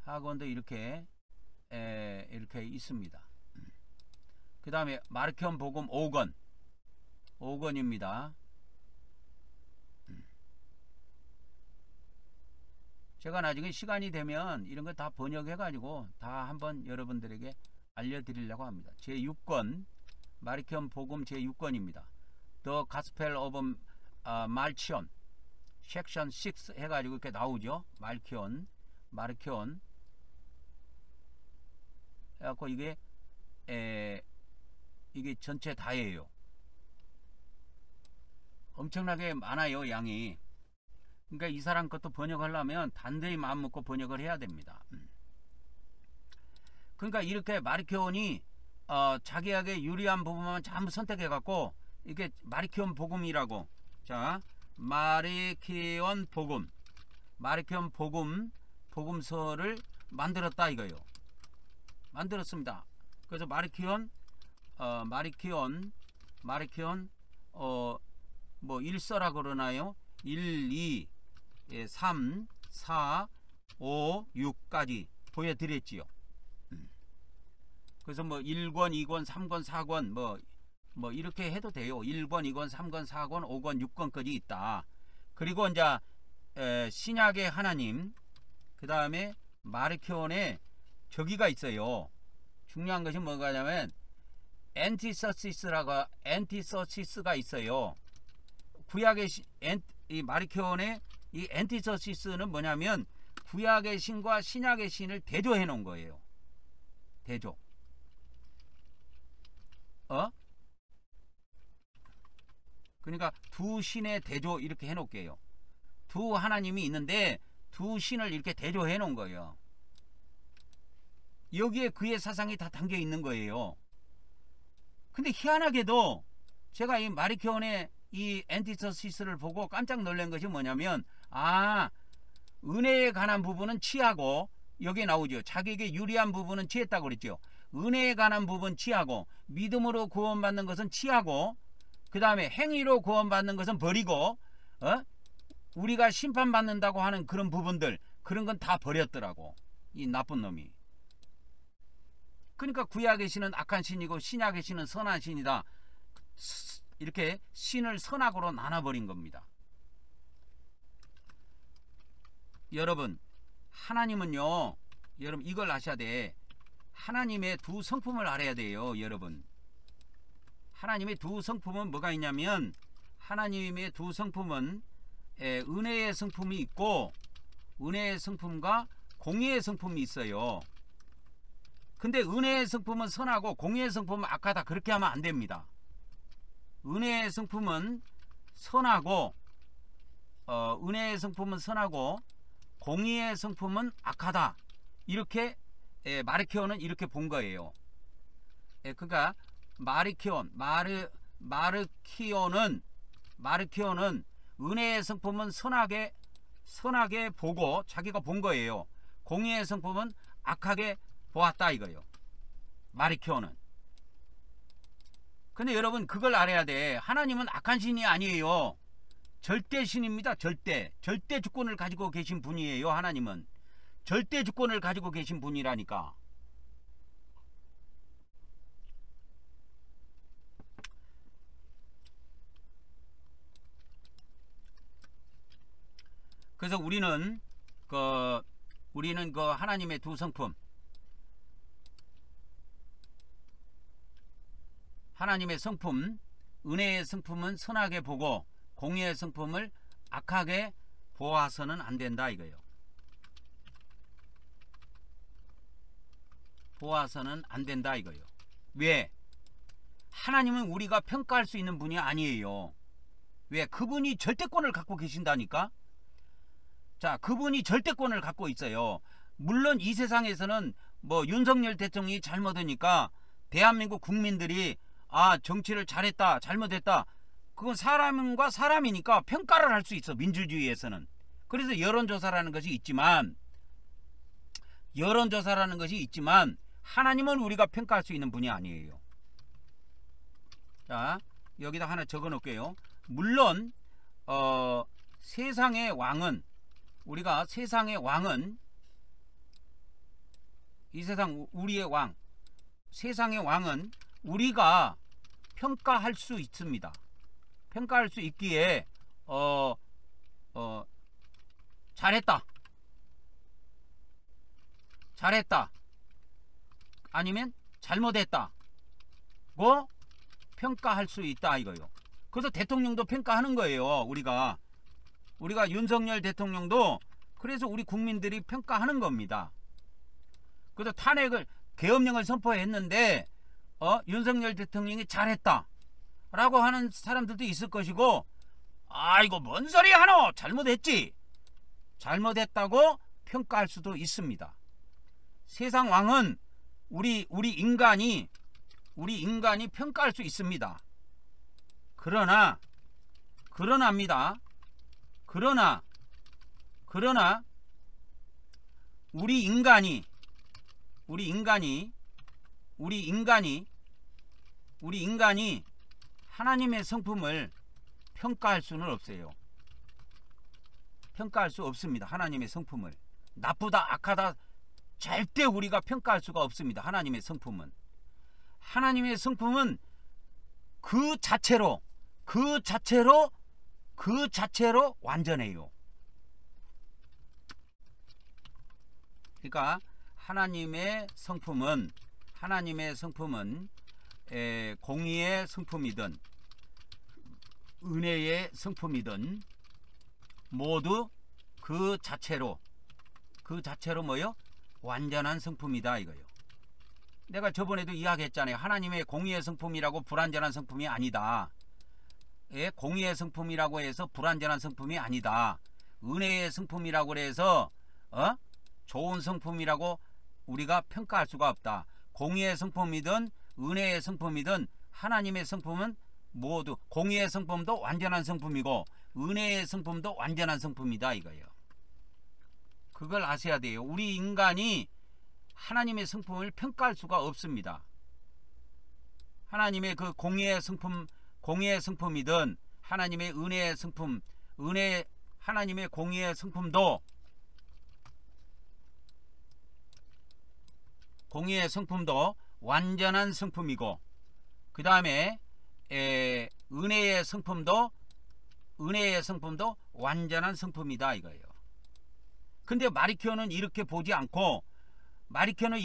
4권도 이렇게 있습니다. 그 다음에 마리키온 복음 5권입니다. 제가 나중에 시간이 되면 이런 거 다 번역해 가지고 다 한번 여러분들에게 알려드리려고 합니다. 제6권 마리키온 복음 제6권입니다. The Gospel of Marcion 섹션 6 해가지고 이렇게 나오죠. 마리키온 해갖고 이게 전체 다예요. 엄청나게 많아요, 양이. 그러니까 이 사람 것도 번역하려면 단단히 마음 먹고 번역을 해야 됩니다. 그러니까 이렇게 마리키온이 자기에게 유리한 부분만 전부 선택해 갖고 이게 마리키온 복음이라고, 자, 마리키온 복음서를 만들었다 이거요. 만들었습니다. 그래서 마리키온 뭐 1서라 그러나요? 1, 2, 3, 4, 5, 6까지 보여드렸지요. 그래서 뭐 1권, 2권, 3권, 4권 뭐 이렇게 해도 돼요. 1권, 2권, 3권, 4권, 5권, 6권까지 있다. 그리고 이제 신약의 하나님, 그 다음에 마리키온에 저기가 있어요. 중요한 것이 뭐가냐면 엔티서시스가 있어요. 구약의 이 마리키온의 이 엔티서시스는 뭐냐면 구약의 신과 신약의 신을 대조해 놓은 거예요. 대조. 그러니까 두 신의 대조 이렇게 해 놓을게요. 두 하나님이 있는데 두 신을 이렇게 대조해 놓은 거예요. 여기에 그의 사상이 다 담겨 있는 거예요. 근데 희한하게도 제가 이 마리키온의 이 엔티서시스를 보고 깜짝 놀란 것이 뭐냐면, 은혜에 관한 부분은 취하고, 여기에 나오죠. 자기에게 유리한 부분은 취했다고 그랬죠. 은혜에 관한 부분 취하고, 믿음으로 구원받는 것은 취하고, 그 다음에 행위로 구원받는 것은 버리고, 우리가 심판받는다고 하는 그런 부분들, 그런 건 다 버렸더라고, 이 나쁜 놈이. 그러니까 구약의 신은 악한 신이고 신약의 신은 선한 신이다. 이렇게 신을 선악으로 나눠버린 겁니다. 여러분 하나님은요, 여러분 이걸 아셔야 돼. 하나님의 두 성품을 알아야 돼요. 여러분 하나님의 두 성품은 뭐가 있냐면, 하나님의 두 성품은 은혜의 성품이 있고 은혜의 성품과 공의의 성품이 있어요. 근데 은혜의 성품은 선하고 공의의 성품은 악하다, 그렇게 하면 안 됩니다. 은혜의 성품은 선하고 은혜의 성품은 선하고 공의의 성품은 악하다, 이렇게 마르키오는 이렇게 본 거예요. 그러니까 마르키오는 은혜의 성품은 선하게 보고 자기가 본 거예요. 공의의 성품은 악하게 보았다 이거예요, 마르키오는. 근데 여러분 그걸 알아야 돼. 하나님은 악한 신이 아니에요. 절대 신입니다. 절대 주권을 가지고 계신 분이에요. 하나님은 절대 주권을 가지고 계신 분이라니까. 그래서 우리는 그 하나님의 두 성품, 하나님의 성품, 은혜의 성품은 선하게 보고 공의의 성품을 악하게 보아서는 안 된다 이거예요. 보아서는 안 된다 이거예요. 왜? 하나님은 우리가 평가할 수 있는 분이 아니에요. 왜? 그분이 절대권을 갖고 계신다니까. 자, 그분이 절대권을 갖고 있어요. 물론 이 세상에서는 뭐 윤석열 대통령이 잘못하니까 대한민국 국민들이 정치를 잘했다 잘못했다, 그건 사람과 사람이니까 평가를 할 수 있어, 민주주의에서는. 그래서 여론조사라는 것이 있지만 하나님은 우리가 평가할 수 있는 분이 아니에요. 자, 여기다 하나 적어 놓을게요. 물론 세상의 왕은, 우리가 세상의 왕은, 이 세상 우리의 왕, 세상의 왕은 우리가 평가할 수 있습니다. 평가할 수 있기에 잘했다 아니면 잘못했다고 평가할 수 있다 이거요. 그래서 대통령도 평가하는 거예요. 우리가 윤석열 대통령도 그래서 우리 국민들이 평가하는 겁니다. 그래서 계엄령을 선포했는데 윤석열 대통령이 잘했다 라고 하는 사람들도 있을 것이고, 이거 뭔 소리 하노, 잘못했다고 평가할 수도 있습니다. 세상 왕은 우리 인간이 평가할 수 있습니다. 그러나 우리 인간이 하나님의 성품을 평가할 수는 없어요. 평가할 수 없습니다. 하나님의 성품을 나쁘다 악하다 절대 우리가 평가할 수가 없습니다. 하나님의 성품은 그 자체로 완전해요. 그러니까 하나님의 성품은 공의의 성품이든 은혜의 성품이든 모두 그 자체로 뭐요? 완전한 성품이다 이거요. 내가 저번에도 이야기했잖아요. 하나님의 공의의 성품이라고 불완전한 성품이 아니다. 공의의 성품이라고 해서 불완전한 성품이 아니다. 은혜의 성품이라고 해서 좋은 성품이라고 우리가 평가할 수가 없다. 공의의 성품이든 은혜의 성품이든 하나님의 성품은 모두, 공의의 성품도 완전한 성품이고 은혜의 성품도 완전한 성품이다 이거예요. 그걸 아셔야 돼요. 우리 인간이 하나님의 성품을 평가할 수가 없습니다. 하나님의 그 공의의 성품이든 하나님의 은혜의 성품, 하나님의 공의의 성품도 완전한 성품이고, 그 다음에 은혜의 성품도 완전한 성품이다 이거예요. 근데 마리케오는 이렇게 보지 않고 마리케오는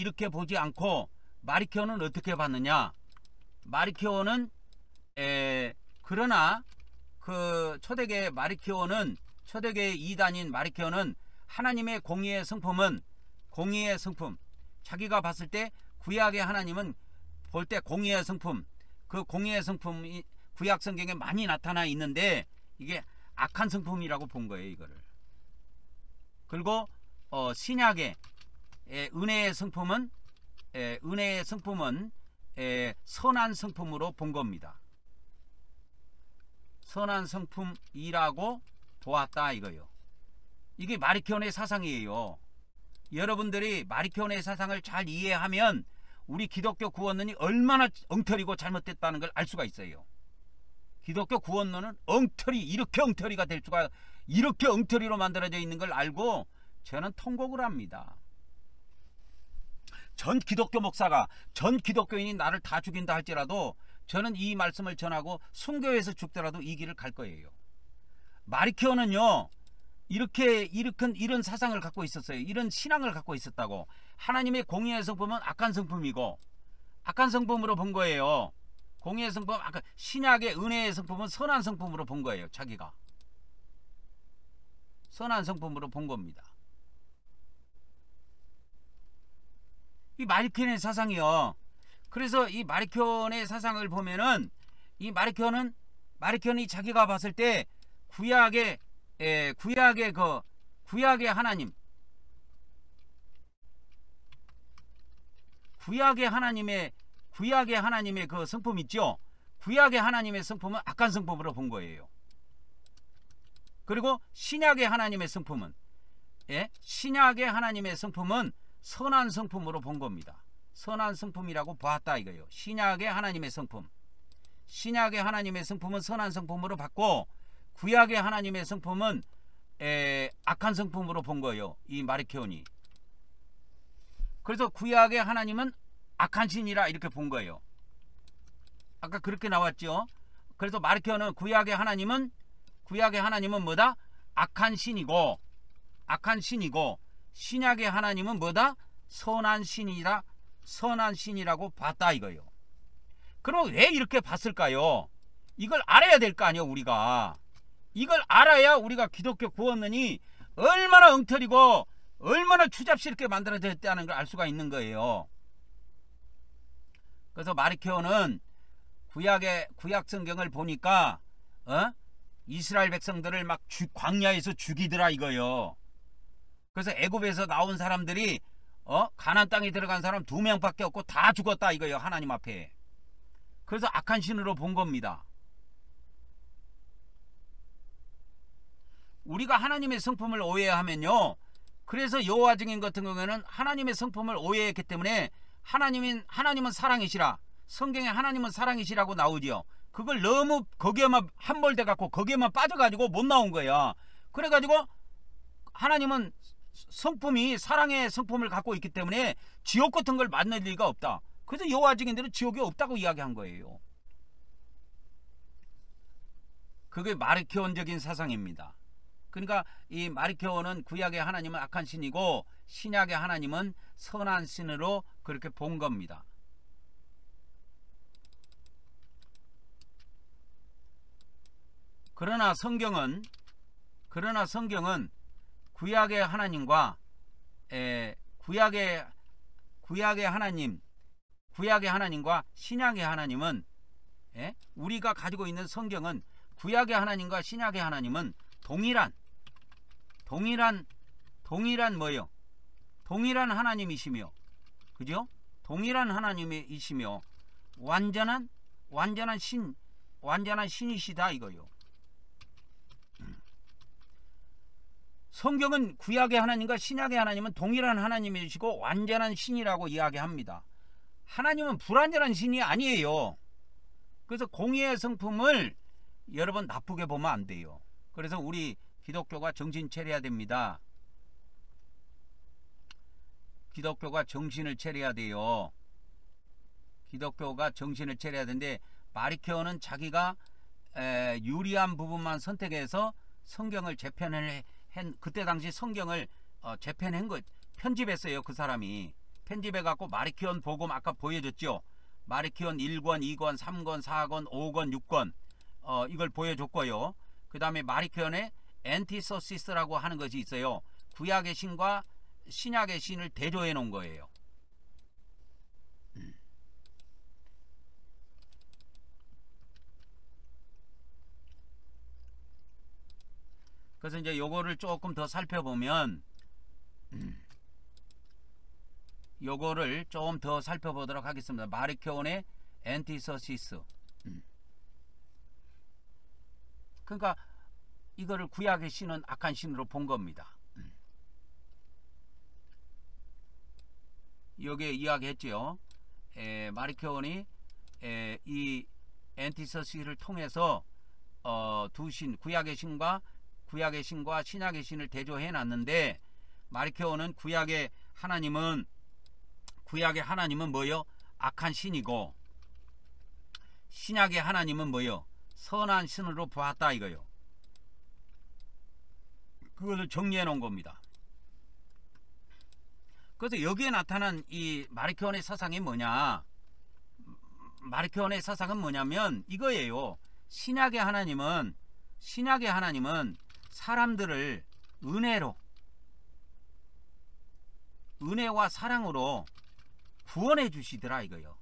어떻게 봤느냐? 마리케오는 그러나 그 초대계 이단인 마리케오는 하나님의 공의의 성품, 자기가 봤을 때 구약의 하나님은 볼 때 공의의 성품, 그 공의의 성품이 구약 성경에 많이 나타나 있는데 이게 악한 성품이라고 본 거예요, 이거를. 그리고 신약의 은혜의 성품은 선한 성품으로 본 겁니다. 선한 성품이라고 보았다 이거요. 이게 마리케온의 사상이에요. 여러분들이 마리케온의 사상을 잘 이해하면 우리 기독교 구원론이 얼마나 엉터리고 잘못됐다는 걸 알 수가 있어요. 기독교 구원론은 이렇게 엉터리가 될 수가, 이렇게 엉터리로 만들어져 있는 걸 알고 저는 통곡을 합니다. 전 기독교 목사가, 전 기독교인이 나를 다 죽인다 할지라도 저는 이 말씀을 전하고 순교에서 죽더라도 이 길을 갈 거예요. 마리케오는요, 이런 사상을 갖고 있었어요. 이런 신앙을 갖고 있었다고. 하나님의 공의의 성품은 악한 성품이고, 악한 성품으로 본 거예요. 공의의 성품, 신약의 은혜의 성품은 선한 성품으로 본 거예요. 자기가 선한 성품으로 본 겁니다. 이 마리케온의 사상이요. 그래서 이 마리케온의 사상을 보면은 이 마리케온이 자기가 봤을 때 구약의 하나님, 구약의 하나님의 그 성품 있죠. 구약의 하나님의 성품은 악한 성품으로 본 거예요. 그리고 신약의 하나님의 성품은 선한 성품으로 본 겁니다. 선한 성품이라고 보았다 이거예요. 신약의 하나님의 성품은 선한 성품으로 봤고, 구약의 하나님의 성품은 악한 성품으로 본 거예요, 이 마리케온이. 그래서 구약의 하나님은 악한 신이라 이렇게 본 거예요. 아까 그렇게 나왔죠. 그래서 마리케온은 구약의 하나님은 뭐다? 악한 신이고 신약의 하나님은 뭐다? 선한 신이라고 봤다 이거예요. 그럼 왜 이렇게 봤을까요? 이걸 알아야 될 거 아니에요. 우리가 이걸 알아야 우리가 기독교 구원론이 얼마나 엉터리고 얼마나 추잡스럽게 만들어졌다는 걸 알 수가 있는 거예요. 그래서 마리케오는 구약 성경을 보니까 이스라엘 백성들을 막 광야에서 죽이더라 이거요. 그래서 애굽에서 나온 사람들이 가나안 땅에 들어간 사람 2명밖에 없고 다 죽었다 이거요, 하나님 앞에. 그래서 악한 신으로 본 겁니다. 우리가 하나님의 성품을 오해하면요, 그래서 여호와 증인 같은 경우에는 하나님의 성품을 오해했기 때문에 하나님은 사랑이시라, 성경에 하나님은 사랑이시라고 나오지요. 그걸 너무 거기에만 함몰돼 갖고 거기에만 빠져가지고 못 나온 거야. 그래가지고 하나님은 성품이 사랑의 성품을 갖고 있기 때문에 지옥 같은 걸 만날 리가 없다. 그래서 여호와 증인들은 지옥이 없다고 이야기한 거예요. 그게 마리케온적인 사상입니다. 그러니까 이 마리케온은 구약의 하나님은 악한 신이고 신약의 하나님은 선한 신으로 그렇게 본 겁니다. 그러나 성경은 구약의 하나님과 구약의 하나님과 신약의 하나님은, 우리가 가지고 있는 성경은 구약의 하나님과 신약의 하나님은 동일한 뭐예요? 동일한 하나님이시며, 그죠? 동일한 하나님이시며 완전한 신이시다 이거요. 성경은 구약의 하나님과 신약의 하나님은 동일한 하나님이시고 완전한 신이라고 이야기합니다. 하나님은 불완전한 신이 아니에요. 그래서 공의의 성품을 여러분 나쁘게 보면 안 돼요. 그래서 우리 기독교가 정신 차려야 됩니다. 기독교가 정신을 차려야 돼요. 기독교가 정신을 차려야 되는데, 마리케오는 자기가 유리한 부분만 선택해서 성경을 재편을 그때 당시 성경을 재편한 거 편집했어요. 그 사람이 편집해 갖고 마리키온 복음 아까 보여줬죠. 마리키온 1권, 2권, 3권, 4권, 5권, 6권 이걸 보여줬고요. 그 다음에 마리키온의 엔티소시스라고 하는 것이 있어요. 구약의 신과 신약의 신을 대조해 놓은 거예요. 그래서 이제 요거를 조금 더 살펴보면 요거를 좀 더 살펴보도록 하겠습니다. 마리키온의 엔티소시스. 그러니까 이거를 구약의 신은 악한 신으로 본 겁니다. 여기에 이야기했죠. 마리키온이 이 엔티소시스를 통해서 두 신, 구약의 신과 신약의 신을 대조해 놨는데, 마리키온은 구약의 하나님은 뭐요? 악한 신이고, 신약의 하나님은 뭐요? 선한 신으로 보았다 이거요. 그것을 정리해 놓은 겁니다. 그래서 여기에 나타난 이 마리키온의 사상이 뭐냐? 마리키온의 사상은 뭐냐면 이거예요. 신약의 하나님은 사람들을 은혜와 사랑으로 구원해 주시더라 이거요.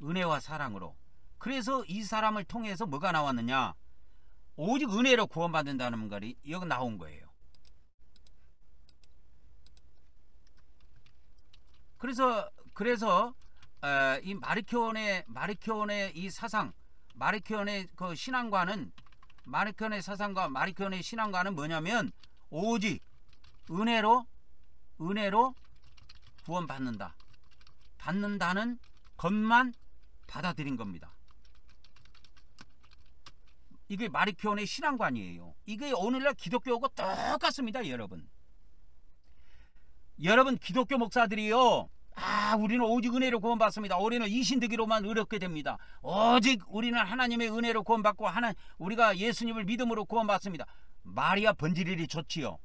은혜와 사랑으로. 그래서 이 사람을 통해서 뭐가 나왔느냐? 오직 은혜로 구원받는다는 말이 여기 나온 거예요. 그래서 이 마리키온의 이 사상, 마리키온의 그 신앙과는, 마리키온의 사상과 마리키온의 신앙과는 뭐냐면 오직 은혜로 받는다는 것만 받아들인 겁니다. 이게 마리키온의 신앙관이에요. 이게 오늘날 기독교하고 똑같습니다. 여러분 기독교 목사들이요, 우리는 오직 은혜로 구원받습니다. 우리는 이신득이로만 의롭게 됩니다. 오직 우리는 하나님의 은혜로 구원받고 우리가 예수님을 믿음으로 구원받습니다. 말이야 번지르르 좋지요.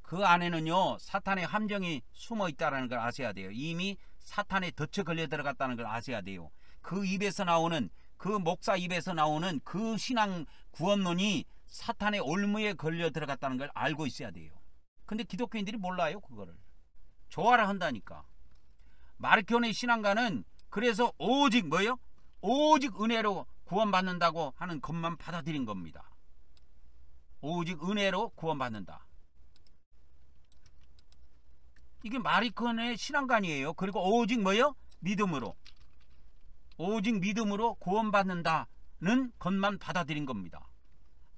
그 안에는요 사탄의 함정이 숨어 있다는 걸 아셔야 돼요. 이미 사탄의 덫에 걸려 들어갔다는 걸 아셔야 돼요. 그 입에서 나오는, 그 목사 입에서 나오는 그 신앙 구원론이 사탄의 올무에 걸려 들어갔다는 걸 알고 있어야 돼요. 근데 기독교인들이 몰라요. 그거를 좋아라 한다니까. 마리키온의 신앙가는 그래서 오직 뭐요? 오직 은혜로 구원받는다고 하는 것만 받아들인 겁니다. 오직 은혜로 구원받는다. 이게 마리키온의 신앙관이에요. 그리고 오직 뭐요? 믿음으로. 오직 믿음으로 구원받는다는 것만 받아들인 겁니다.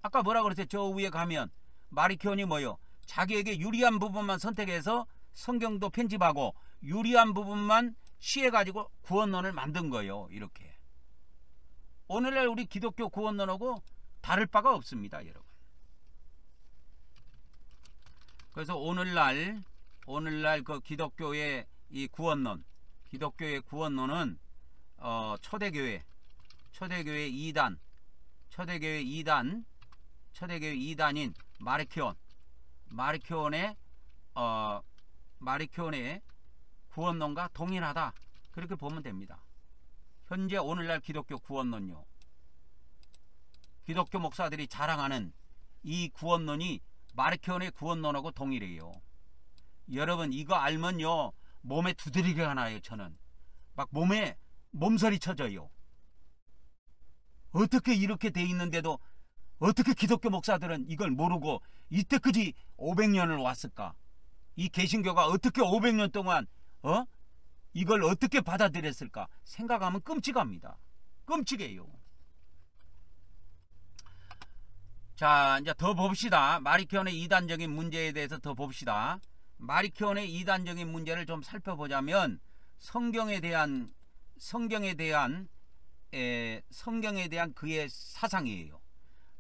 아까 뭐라 그랬어요? 저 위에 가면 마리키온이 뭐요? 자기에게 유리한 부분만 선택해서 성경도 편집하고 유리한 부분만 취해가지고 구원론을 만든 거예요. 이렇게. 오늘날 우리 기독교 구원론하고 다를 바가 없습니다. 여러분. 그래서 오늘날 그 기독교의 이 구원론, 기독교의 구원론은 초대교회 2단, 초대교회 2단인 마리키온의 구원론과 동일하다. 그렇게 보면 됩니다. 현재 오늘날 기독교 구원론요, 기독교 목사들이 자랑하는 이 구원론이 마리키온의 구원론하고 동일해요. 여러분 이거 알면요 몸에 두드리기가 나요. 저는 막 몸에 몸서리 쳐져요. 어떻게 이렇게 돼 있는데도 어떻게 기독교 목사들은 이걸 모르고 이때까지 500년을 왔을까? 이 개신교가 어떻게 500년 동안 이걸 어떻게 받아들였을까? 생각하면 끔찍합니다. 끔찍해요. 자, 이제 더 봅시다. 마리키온의 이단적인 문제에 대해서 더 봅시다. 마리키온의 이단적인 문제를 좀 살펴보자면 성경에 대한 그의 사상이에요.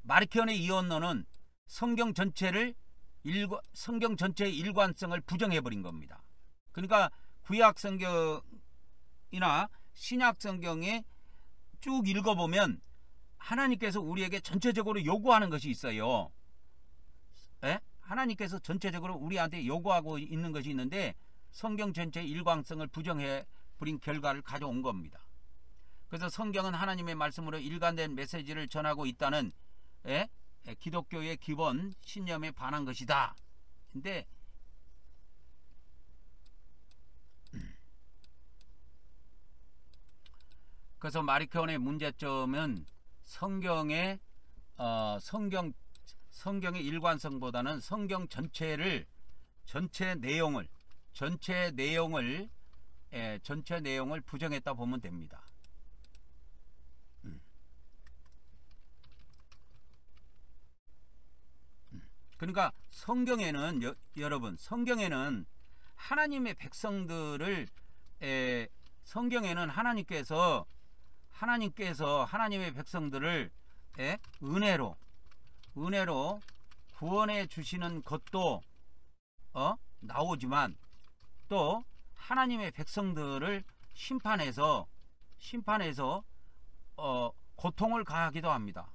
마리키온의 이원론은 성경 전체의 일관성을 부정해버린 겁니다. 그러니까 구약 성경이나 신약 성경에 쭉 읽어보면 하나님께서 우리에게 전체적으로 요구하는 것이 있어요. 하나님께서 전체적으로 우리한테 요구하고 있는 것이 있는데 성경 전체의 일관성을 부정해 버린 결과를 가져온 겁니다. 그래서 성경은 하나님의 말씀으로 일관된 메시지를 전하고 있다는 기독교의 기본 신념에 반한 것이다. 근데 그래서 마리케온의 문제점은 성경의 일관성보다는 성경 전체 내용을 부정했다 보면 됩니다. 그러니까 성경에는 여러분, 성경에는 하나님의 백성들을 성경에는 하나님께서 하나님의 백성들을 은혜로 구원해 주시는 것도 나오지만 또 하나님의 백성들을 심판해서 고통을 가하기도 합니다.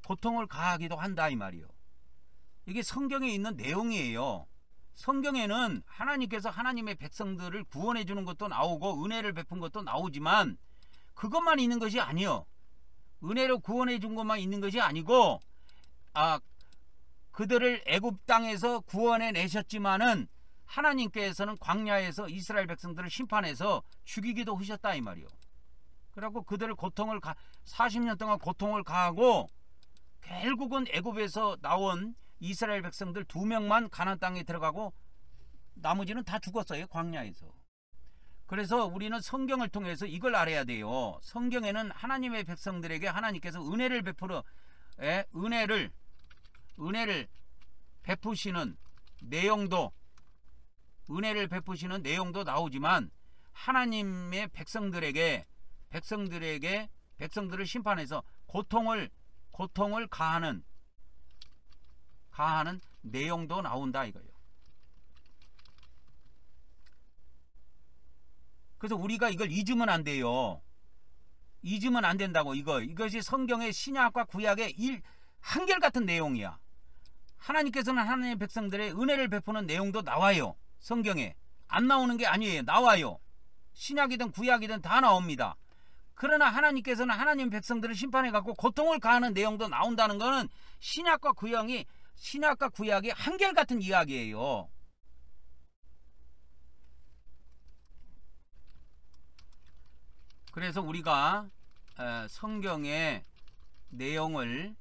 고통을 가하기도 한다 이 말이요. 이게 성경에 있는 내용이에요. 성경에는 하나님께서 하나님의 백성들을 구원해 주는 것도 나오고 은혜를 베푼 것도 나오지만 그것만 있는 것이 아니요. 은혜로 구원해 준 것만 있는 것이 아니고 그들을 애굽 땅에서 구원해 내셨지만은 하나님께서는 광야에서 이스라엘 백성들을 심판해서 죽이기도 하셨다 이 말이요. 그래갖고 그들을 40년 동안 고통을 가하고 결국은 애굽에서 나온 이스라엘 백성들 2명만 가나안 땅에 들어가고 나머지는 다 죽었어요, 광야에서. 그래서 우리는 성경을 통해서 이걸 알아야 돼요. 성경에는 하나님의 백성들에게 하나님께서 은혜를 베풀어 은혜를 베푸시는 내용도 나오지만 하나님의 백성들을 심판해서 고통을 가하는 내용도 나온다 이거예요. 그래서 우리가 이걸 잊으면 안 돼요. 잊으면 안 된다고. 이것이 성경의 신약과 구약의 한결같은 내용이야. 하나님께서는 하나님의 백성들의 은혜를 베푸는 내용도 나와요. 성경에 안 나오는 게 아니에요. 나와요. 신약이든 구약이든 다 나옵니다. 그러나 하나님께서는 하나님 백성들을 심판해 갖고 고통을 가하는 내용도 나온다는 것은 신약과 구약이 한결같은 이야기예요. 그래서 우리가 성경의 내용으로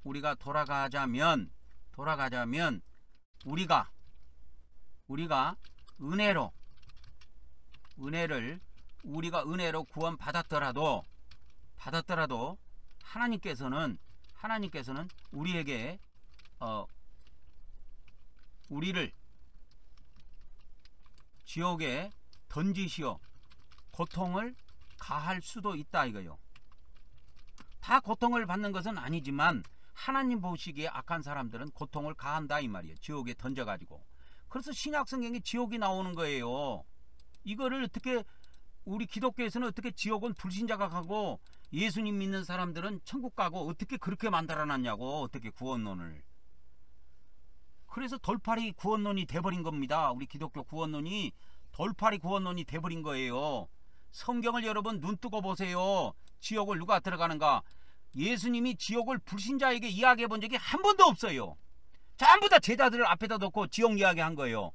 우리가 돌아가자면 우리가 은혜로 구원 받았더라도 하나님께서는 우리에게 우리를 지옥에 던지시어 고통을 가할 수도 있다 이거요. 다 고통을 받는 것은 아니지만 하나님 보시기에 악한 사람들은 고통을 가한다 이 말이에요. 지옥에 던져가지고. 그래서 신약 성경에 지옥이 나오는 거예요. 이거를 어떻게 우리 기독교에서는 어떻게 지옥은 불신자가 가고 예수님 믿는 사람들은 천국 가고 어떻게 그렇게 만들어놨냐고. 어떻게 구원론을. 그래서 돌팔이 구원론이 돼버린 겁니다. 우리 기독교 구원론이 돌팔이 구원론이 돼버린 거예요. 성경을 여러분 눈 뜨고 보세요. 지옥을 누가 들어가는가. 예수님이 지옥을 불신자에게 이야기해 본 적이 한 번도 없어요. 전부 다 제자들을 앞에다 놓고 지옥 이야기한 거예요.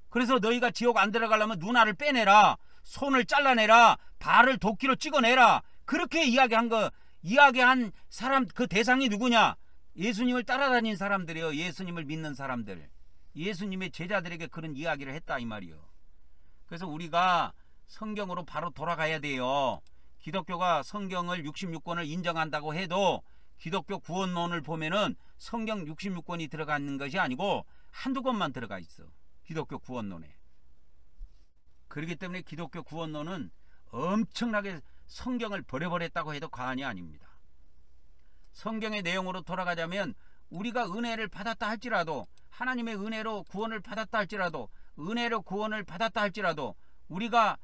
그래서 너희가 지옥 안 들어가려면 눈알을 빼내라, 손을 잘라내라, 발을 도끼로 찍어내라, 그렇게 이야기한 사람, 그 대상이 누구냐? 예수님을 따라다닌 사람들이요. 예수님을 믿는 사람들, 예수님의 제자들에게 그런 이야기를 했다 이 말이요. 그래서 우리가 성경으로 바로 돌아가야 돼요. 기독교가 성경을 66권을 인정한다고 해도 기독교 구원론을 보면은 성경 66권이 들어가 있는 것이 아니고 한두 권만 들어가 있어. 기독교 구원론에. 그렇기 때문에 기독교 구원론은 엄청나게 성경을 버려버렸다고 해도 과언이 아닙니다. 성경의 내용으로 돌아가자면 우리가 은혜를 받았다 할지라도, 하나님의 은혜로 구원을 받았다 할지라도, 우리가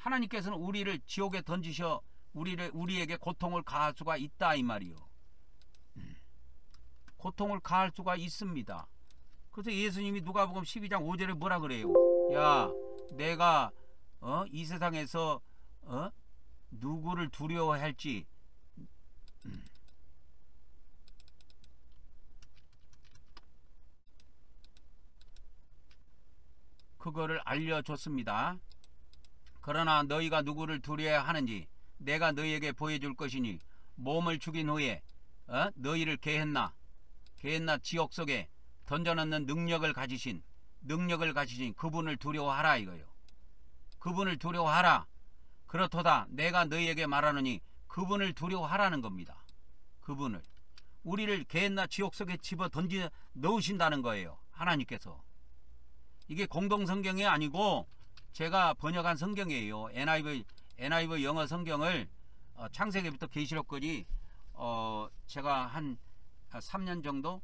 하나님께서는 우리를 지옥에 던지셔 우리에게 고통을 가할 수가 있다 이 말이요. 고통을 가할 수가 있습니다. 그래서 예수님이 누가복음 12장 5절에 뭐라 그래요? 야, 내가 이 세상에서 누구를 두려워할지 그거를 알려줬습니다. 그러나 너희가 누구를 두려워하는지 내가 너희에게 보여줄 것이니 몸을 죽인 후에 너희를 게헨나 지옥 속에 던져넣는 능력을 가지신 그분을 두려워하라 이거요. 그분을 두려워하라. 그렇도다 내가 너희에게 말하노니 그분을 두려워하라는 겁니다. 그분을 우리를 게헨나 지옥 속에 집어 던져 넣으신다는 거예요. 하나님께서. 이게 공동성경이 아니고 제가 번역한 성경이에요. NIV 영어 성경을 창세기부터 계시록까지 제가 한 3년 정도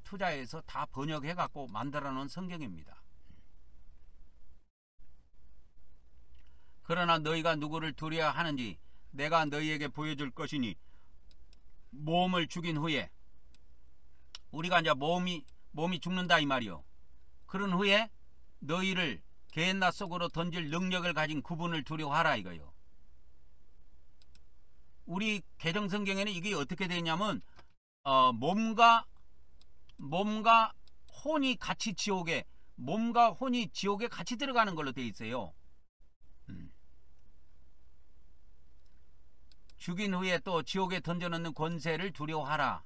투자해서 다 번역해 갖고 만들어 놓은 성경입니다. 그러나 너희가 누구를 두려워하는지 내가 너희에게 보여줄 것이니 몸을 죽인 후에 우리가 이제 몸이 죽는다 이 말이요. 그런 후에 너희를 게헨나 속으로 던질 능력을 가진 그분을 두려워하라 이거요. 우리 개정성경에는 이게 어떻게 되냐면 몸과 혼이 같이 지옥에 같이 들어가는 걸로 되어 있어요. 죽인 후에 또 지옥에 던져넣는 권세를 두려워하라.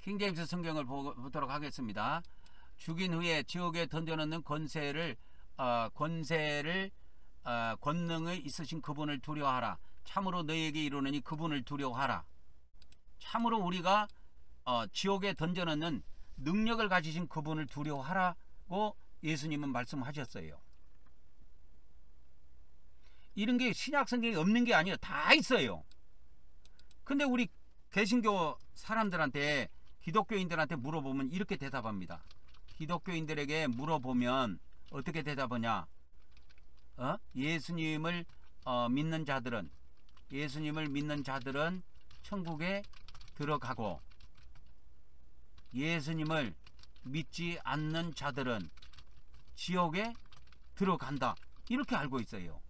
킹제임스 성경을 보도록 하겠습니다. 죽인 후에 지옥에 던져넣는 권능이 있으신 그분을 두려워하라. 참으로 너희에게 이르노니 그분을 두려워하라. 참으로 우리가 지옥에 던져넣는 능력을 가지신 그분을 두려워하라고 예수님은 말씀하셨어요. 이런 게 신약 성경에 없는 게 아니에요. 다 있어요. 근데 우리 개신교 사람들한테 기독교인들한테 물어보면 이렇게 대답합니다. 기독교인들에게 물어보면 어떻게 대답하냐? 예수님을 믿는 자들은 천국에 들어가고 예수님을 믿지 않는 자들은 지옥에 들어간다. 이렇게 알고 있어요.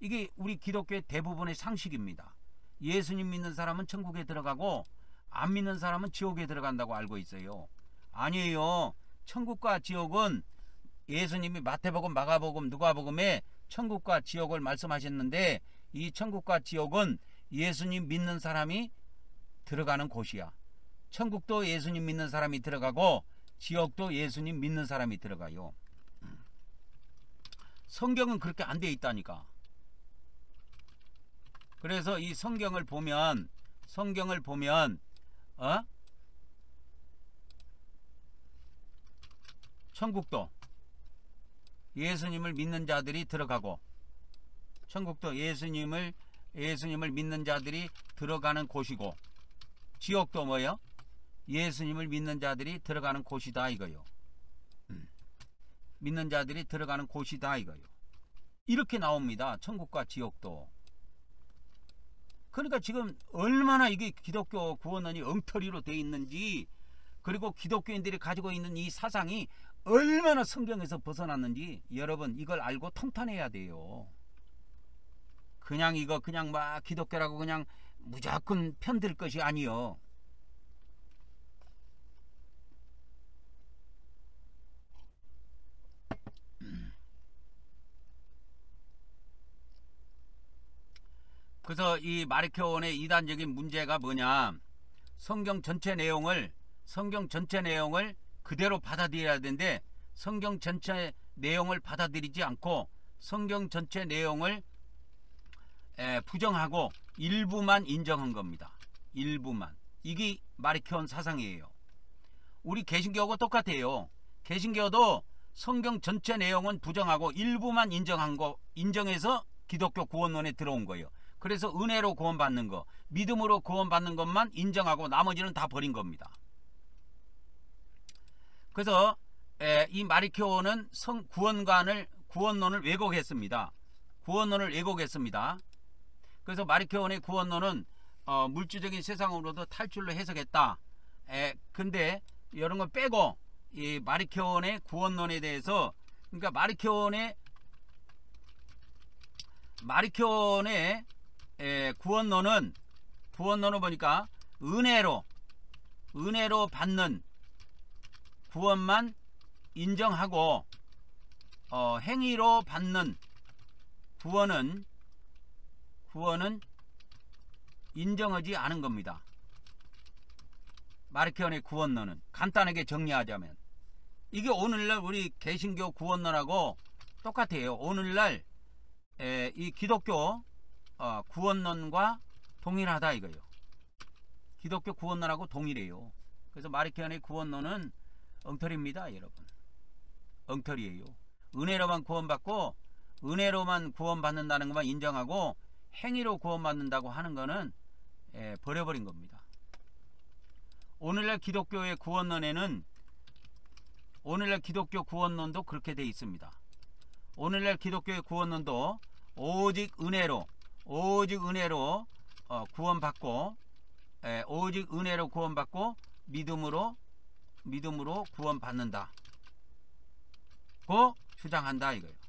이게 우리 기독교의 대부분의 상식입니다. 예수님 믿는 사람은 천국에 들어가고 안 믿는 사람은 지옥에 들어간다고 알고 있어요. 아니에요. 천국과 지옥은 예수님이 마태복음, 마가복음, 누가복음에 천국과 지옥을 말씀하셨는데 이 천국과 지옥은 예수님 믿는 사람이 들어가는 곳이야. 천국도 예수님 믿는 사람이 들어가고 지옥도 예수님 믿는 사람이 들어가요. 성경은 그렇게 안 돼 있다니까. 그래서 이 성경을 보면 천국도 예수님을 믿는 자들이 들어가고 천국도 예수님을 믿는 자들이 들어가는 곳이고 지옥도 뭐예요? 예수님을 믿는 자들이 들어가는 곳이다 이거요. 믿는 자들이 들어가는 곳이다 이거요. 이렇게 나옵니다. 천국과 지옥도. 그러니까 지금 얼마나 이게 기독교 구원론이 엉터리로 되어 있는지, 그리고 기독교인들이 가지고 있는 이 사상이 얼마나 성경에서 벗어났는지 여러분 이걸 알고 통탄해야 돼요. 그냥 막 기독교라고 그냥 무조건 편들 것이 아니요. 그래서 이 마르크온의 이단적인 문제가 뭐냐, 성경 전체 내용을 그대로 받아들여야 되는데 성경 전체 내용을 받아들이지 않고 성경 전체 내용을 부정하고 일부만 인정한 겁니다. 일부만. 이게 마르크온 사상이에요. 우리 개신교하고 똑같아요. 개신교도 성경 전체 내용은 부정하고 일부만 인정해서 기독교 구원론에 들어온 거예요. 그래서 은혜로 구원받는 거, 믿음으로 구원받는 것만 인정하고 나머지는 다 버린 겁니다. 그래서 이 마리케오는 구원론을 왜곡했습니다. 구원론을 왜곡했습니다. 그래서 마리케오의 구원론은 물질적인 세상으로도 탈출로 해석했다. 근데 이런 거 빼고 이 마리케오의 구원론에 대해서, 그러니까 마리케오의 구원론은 보니까 은혜로 받는 구원만 인정하고 행위로 받는 구원은 인정하지 않은 겁니다. 마리케오의 구원론은 간단하게 정리하자면 이게 오늘날 우리 개신교 구원론하고 똑같아요. 오늘날 이 기독교 구원론과 동일하다 이거예요. 기독교 구원론하고 동일해요. 그래서 마리케오의 구원론은 엉터리입니다, 여러분. 엉터리예요. 은혜로만 구원받고 은혜로만 구원받는다는 것만 인정하고 행위로 구원받는다고 하는 거는 버려버린 겁니다. 오늘날 기독교의 구원론에는, 오늘날 기독교 구원론도 그렇게 돼 있습니다. 오늘날 기독교의 구원론도 오직 은혜로 구원받고, 오직 은혜로 구원받고 믿음으로 구원받는다고 주장한다 이거예요.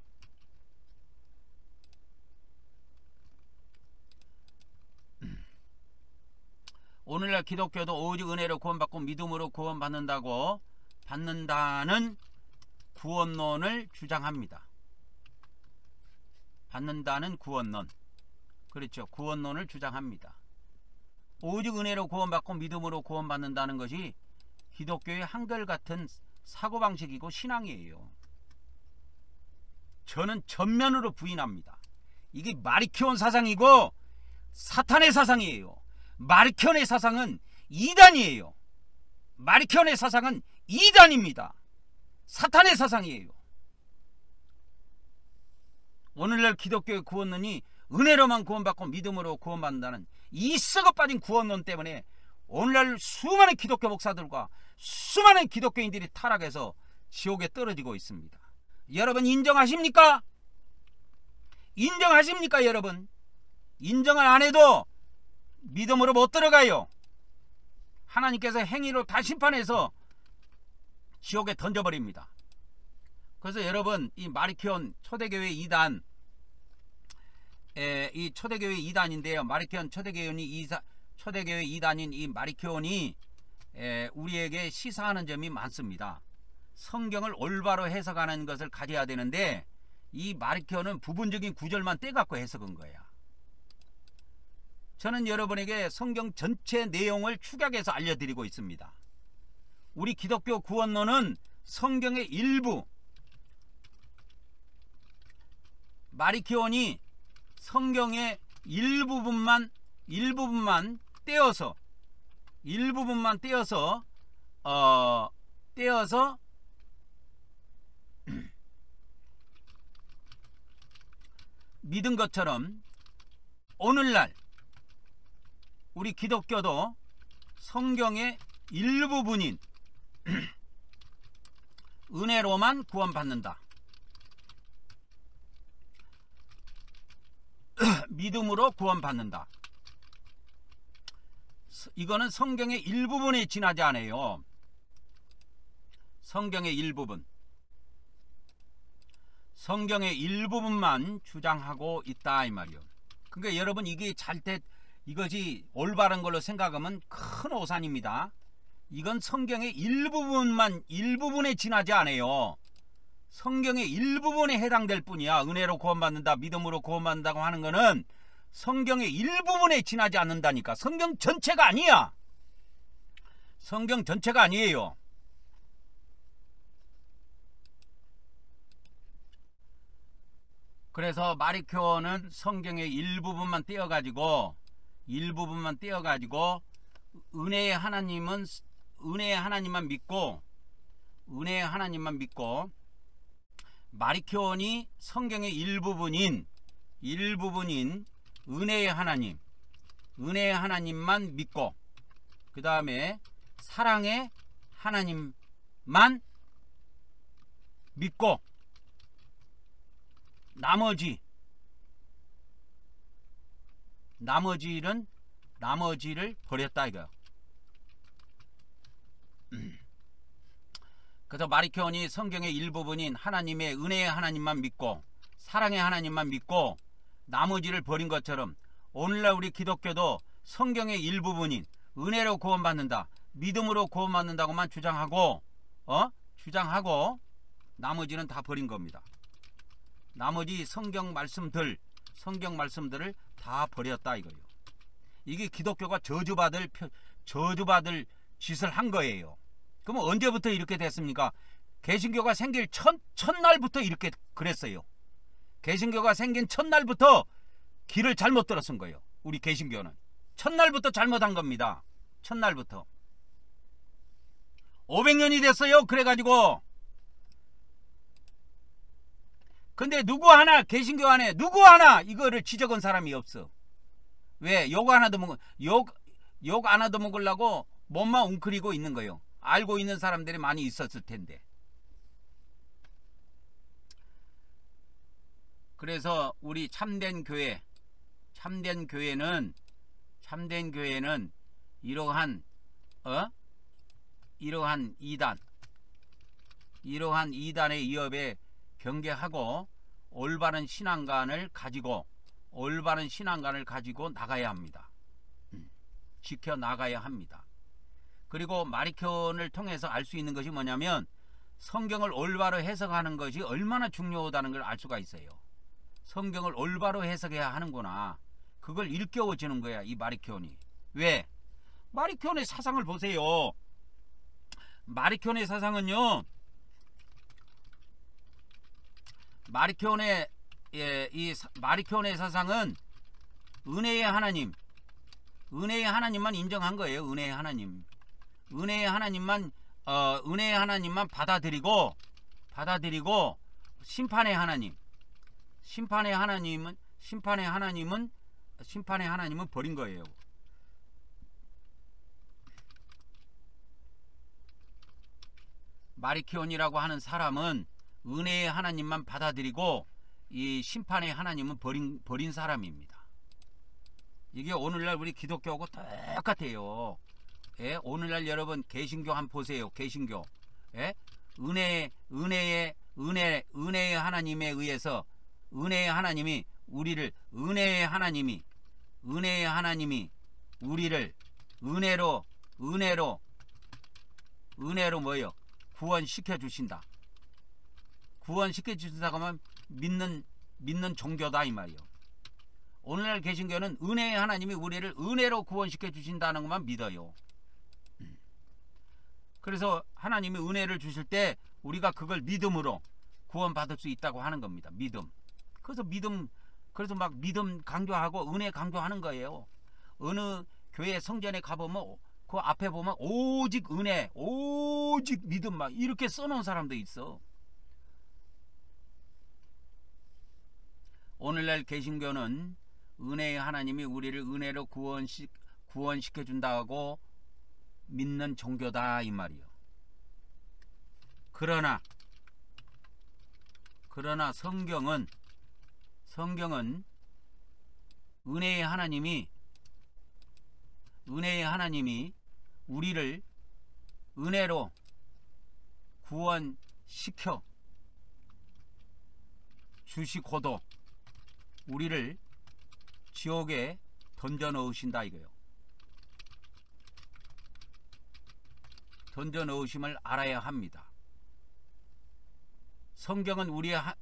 오늘날 기독교도 오직 은혜로 구원받고 믿음으로 받는다는 구원론을 주장합니다. 받는다는 구원론, 그렇죠. 구원론을 주장합니다. 오직 은혜로 구원받고 믿음으로 구원받는다는 것이 기독교의 한결같은 사고방식이고 신앙이에요. 저는 전면으로 부인합니다. 이게 마리케온 사상이고 사탄의 사상이에요. 마리케온의 사상은 이단이에요. 마리케온의 사상은 이단입니다. 사탄의 사상이에요. 오늘날 기독교의 구원론이 은혜로만 구원받고 믿음으로 구원받는다는 이 썩어 빠진 구원론 때문에 오늘날 수많은 기독교 목사들과 수많은 기독교인들이 타락해서 지옥에 떨어지고 있습니다. 여러분 인정하십니까? 인정하십니까 여러분? 인정을 안 해도 믿음으로 못 들어가요. 하나님께서 행위로 다 심판해서 지옥에 던져버립니다. 그래서 여러분 이 마리케온 초대교회 이단, 이 초대교회 이단인데요. 마리케온 초대교회 이단인 이 마리케온이 우리에게 시사하는 점이 많습니다. 성경을 올바로 해석하는 것을 가져야 되는데 이 마리케온은 부분적인 구절만 떼갖고 해석한 거야. 저는 여러분에게 성경 전체 내용을 축약해서 알려드리고 있습니다. 우리 기독교 구원론은 성경의 일부, 마리케온이 성경의 일부분만 떼어서 믿은 것처럼 오늘날 우리 기독교도 성경의 일부분인 은혜로만 구원받는다. 믿음으로 구원받는다. 이거는 성경의 일부분에 지나지 않아요. 성경의 일부분. 성경의 일부분만 주장하고 있다 이 말이요. 그러니까 여러분 이것이 올바른 걸로 생각하면 큰 오산입니다. 이건 성경의 일부분에 지나지 않아요. 성경의 일부분에 해당될 뿐이야. 은혜로 구원받는다, 믿음으로 구원받는다고 하는 거는 성경의 일부분에 지나지 않는다니까. 성경 전체가 아니야. 성경 전체가 아니에요. 그래서 마리케오는 성경의 일부분만 떼어가지고 은혜의 하나님만 믿고 마리케온이 성경의 일부분인 은혜의 하나님, 은혜의 하나님만 믿고, 그 다음에 사랑의 하나님만 믿고, 나머지를 버렸다 이거야. 그래서 마리케온이 성경의 일부분인 하나님의 은혜의 하나님만 믿고 사랑의 하나님만 믿고 나머지를 버린 것처럼, 오늘날 우리 기독교도 성경의 일부분인 은혜로 구원받는다, 믿음으로 구원받는다고만 주장하고 나머지는 다 버린 겁니다. 나머지 성경 말씀들을 다 버렸다 이거예요. 이게 기독교가 저주받을 짓을 한 거예요. 그럼 언제부터 이렇게 됐습니까? 개신교가 생길 첫날부터 이렇게 그랬어요. 개신교가 생긴 첫날부터 길을 잘못 들어선 거예요. 우리 개신교는 첫날부터 잘못한 겁니다. 첫날부터 500년이 됐어요. 그래가지고 근데 누구 하나 개신교 안에 누구 하나 이거를 지적한 사람이 없어. 왜? 욕 안 얻어먹으려고 몸만 웅크리고 있는 거예요. 알고 있는 사람들이 많이 있었을 텐데. 그래서 우리 참된 교회는 이러한 이단의 위협에 경계하고 올바른 신앙관을 가지고 나가야 합니다. 지켜 나가야 합니다. 그리고 마리케온을 통해서 알 수 있는 것이 뭐냐면, 성경을 올바로 해석하는 것이 얼마나 중요하다는 걸 알 수가 있어요. 성경을 올바로 해석해야 하는구나. 그걸 일깨워 주는 거야, 이 마리케온이. 왜? 마리케온의 사상을 보세요. 마리케온의 사상은요, 마리케온의 사상은 은혜의 하나님만 인정한 거예요. 은혜의 하나님만 받아들이고 심판의 하나님은 버린 거예요. 마리케온이라고 하는 사람은 은혜의 하나님만 받아들이고 이 심판의 하나님은 버린 사람입니다. 이게 오늘날 우리 기독교하고 똑같아요. 예? 오늘날 여러분 개신교 한번 보세요. 개신교. 예? 은혜의 하나님에 의해서 은혜의 하나님이 우리를 은혜로 뭐요? 구원시켜 주신다. 구원시켜 주신다고 하면 믿는 종교다 이 말이요. 오늘날 개신교는 은혜의 하나님이 우리를 은혜로 구원시켜 주신다는 것만 믿어요. 그래서 하나님이 은혜를 주실 때 우리가 그걸 믿음으로 구원받을 수 있다고 하는 겁니다. 믿음. 그래서 막 믿음 강조하고 은혜 강조하는 거예요. 어느 교회 성전에 가보면 그 앞에 보면 오직 은혜, 오직 믿음 막 이렇게 써놓은 사람도 있어. 오늘날 개신교는 은혜의 하나님이 우리를 은혜로 구원시켜 준다고 믿는 종교다 이 말이요. 그러나 성경은 은혜의 하나님이 우리를 은혜로 구원시켜 주시고도 우리를 지옥에 던져 넣으신다 이거요. 던져 넣으심을 알아야 합니다. 성경은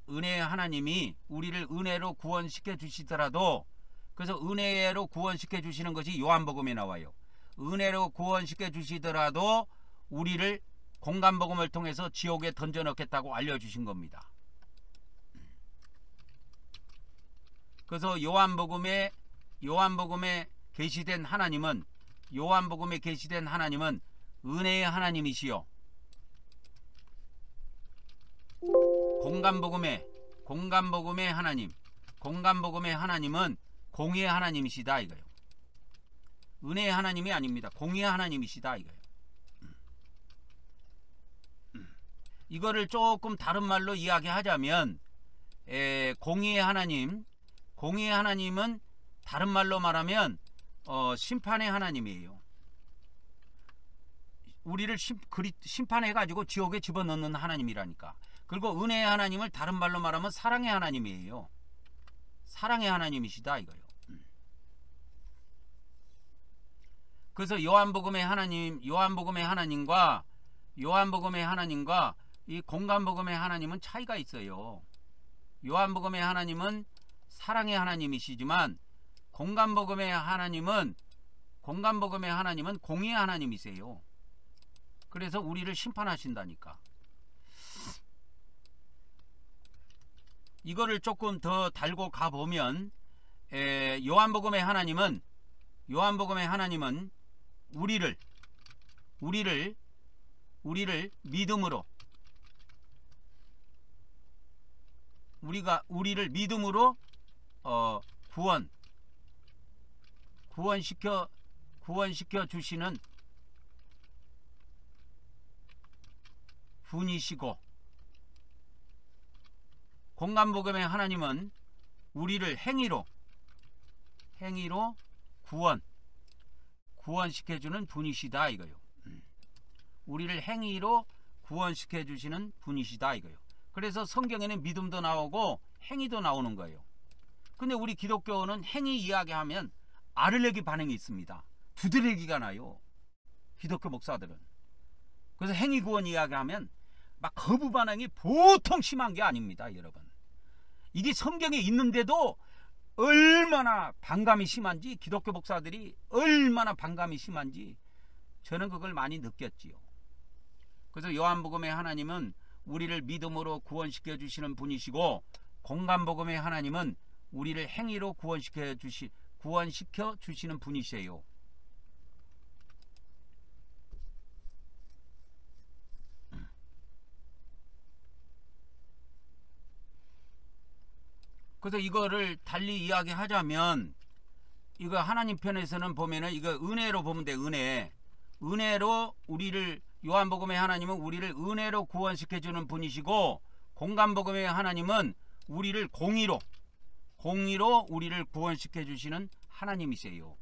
은혜의 하나님이 우리를 은혜로 구원시켜 주시더라도, 그래서 은혜로 구원시켜 주시는 것이 요한복음에 나와요. 은혜로 구원시켜 주시더라도 우리를 공간복음을 통해서 지옥에 던져 넣겠다고 알려주신 겁니다. 그래서 요한복음에 계시된 하나님은 은혜의 하나님이시요, 공간복음의 하나님은 공의의 하나님이시다 이거예요. 은혜의 하나님이 아닙니다. 공의의 하나님이시다 이거예요. 이거를 조금 다른 말로 이야기하자면 공의의 하나님은 다른 말로 말하면 심판의 하나님이에요. 우리를 심판해가지고 지옥에 집어넣는 하나님이라니까. 그리고 은혜의 하나님을 다른 말로 말하면 사랑의 하나님이에요. 사랑의 하나님이시다 이거예요. 그래서 요한복음의 하나님과 이 공간복음의 하나님은 차이가 있어요. 요한복음의 하나님은 사랑의 하나님이시지만 공간복음의 하나님은 공의의 하나님이세요. 그래서 우리를 심판하신다니까. 이거를 조금 더 달고 가보면 요한복음의 하나님은 우리를 믿음으로 우리를 믿음으로 구원시켜 주시는 분이시고, 공간복음의 하나님은 우리를 행위로 구원시켜주는 분이시다 이거요. 우리를 행위로 구원시켜주시는 분이시다 이거요. 그래서 성경에는 믿음도 나오고 행위도 나오는 거예요. 근데 우리 기독교는 행위 이야기하면 아르레기 반응이 있습니다. 두드러기가 나요, 기독교 목사들은. 그래서 행위 구원 이야기하면 막 거부 반응이 보통 심한 게 아닙니다, 여러분. 이게 성경에 있는데도 얼마나 반감이 심한지, 기독교 목사들이 얼마나 반감이 심한지 저는 그걸 많이 느꼈지요. 그래서 요한복음의 하나님은 우리를 믿음으로 구원시켜 주시는 분이시고, 공간복음의 하나님은 우리를 행위로 구원시켜 주시는 분이세요. 그래서 이거를 달리 이야기하자면, 이거 하나님 편에서는 보면은 이거 은혜로 보면 돼. 은혜로 우리를, 요한복음의 하나님은 우리를 은혜로 구원시켜주는 분이시고, 공간복음의 하나님은 우리를 공의로 우리를 구원시켜주시는 하나님이세요.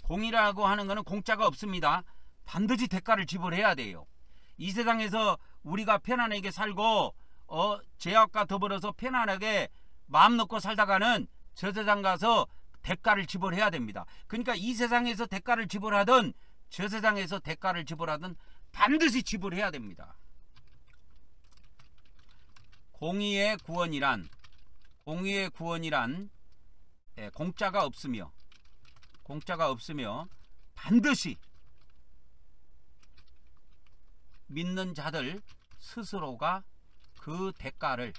공의라고 하는 것은 공짜가 없습니다. 반드시 대가를 지불해야 돼요. 이 세상에서 우리가 편안하게 살고 죄악과 더불어서 편안하게 마음 놓고 살다가는 저 세상 가서 대가를 지불해야 됩니다. 그러니까 이 세상에서 대가를 지불하든 저 세상에서 대가를 지불하든 반드시 지불해야 됩니다. 공의의 구원이란 공짜가 없으며 반드시 믿는 자들 스스로가 그 대가를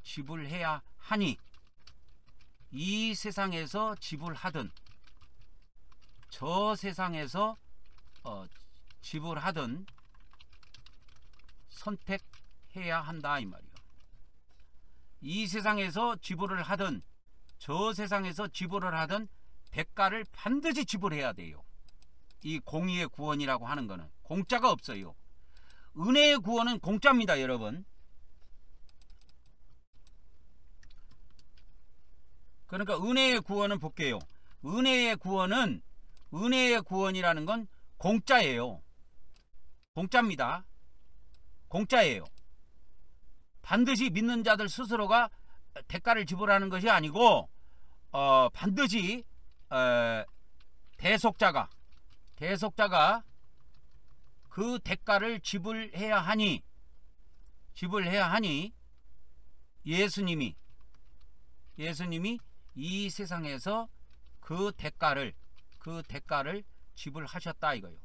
지불해야 하니, 이 세상에서 지불하든 저 세상에서 지불하든 선택해야 한다 이 말이요. 이 세상에서 지불을 하든 저 세상에서 지불을 하든 대가를 반드시 지불해야 돼요. 이 공의의 구원이라고 하는 거는 공짜가 없어요. 은혜의 구원은 공짜입니다, 여러분. 그러니까 은혜의 구원은 볼게요. 은혜의 구원이라는 건 공짜예요. 공짜입니다. 공짜예요. 반드시 믿는 자들 스스로가 대가를 지불하는 것이 아니고 반드시 대속자가 그 대가를 지불해야 하니 예수님이 이 세상에서 그 대가를 지불하셨다 이거요.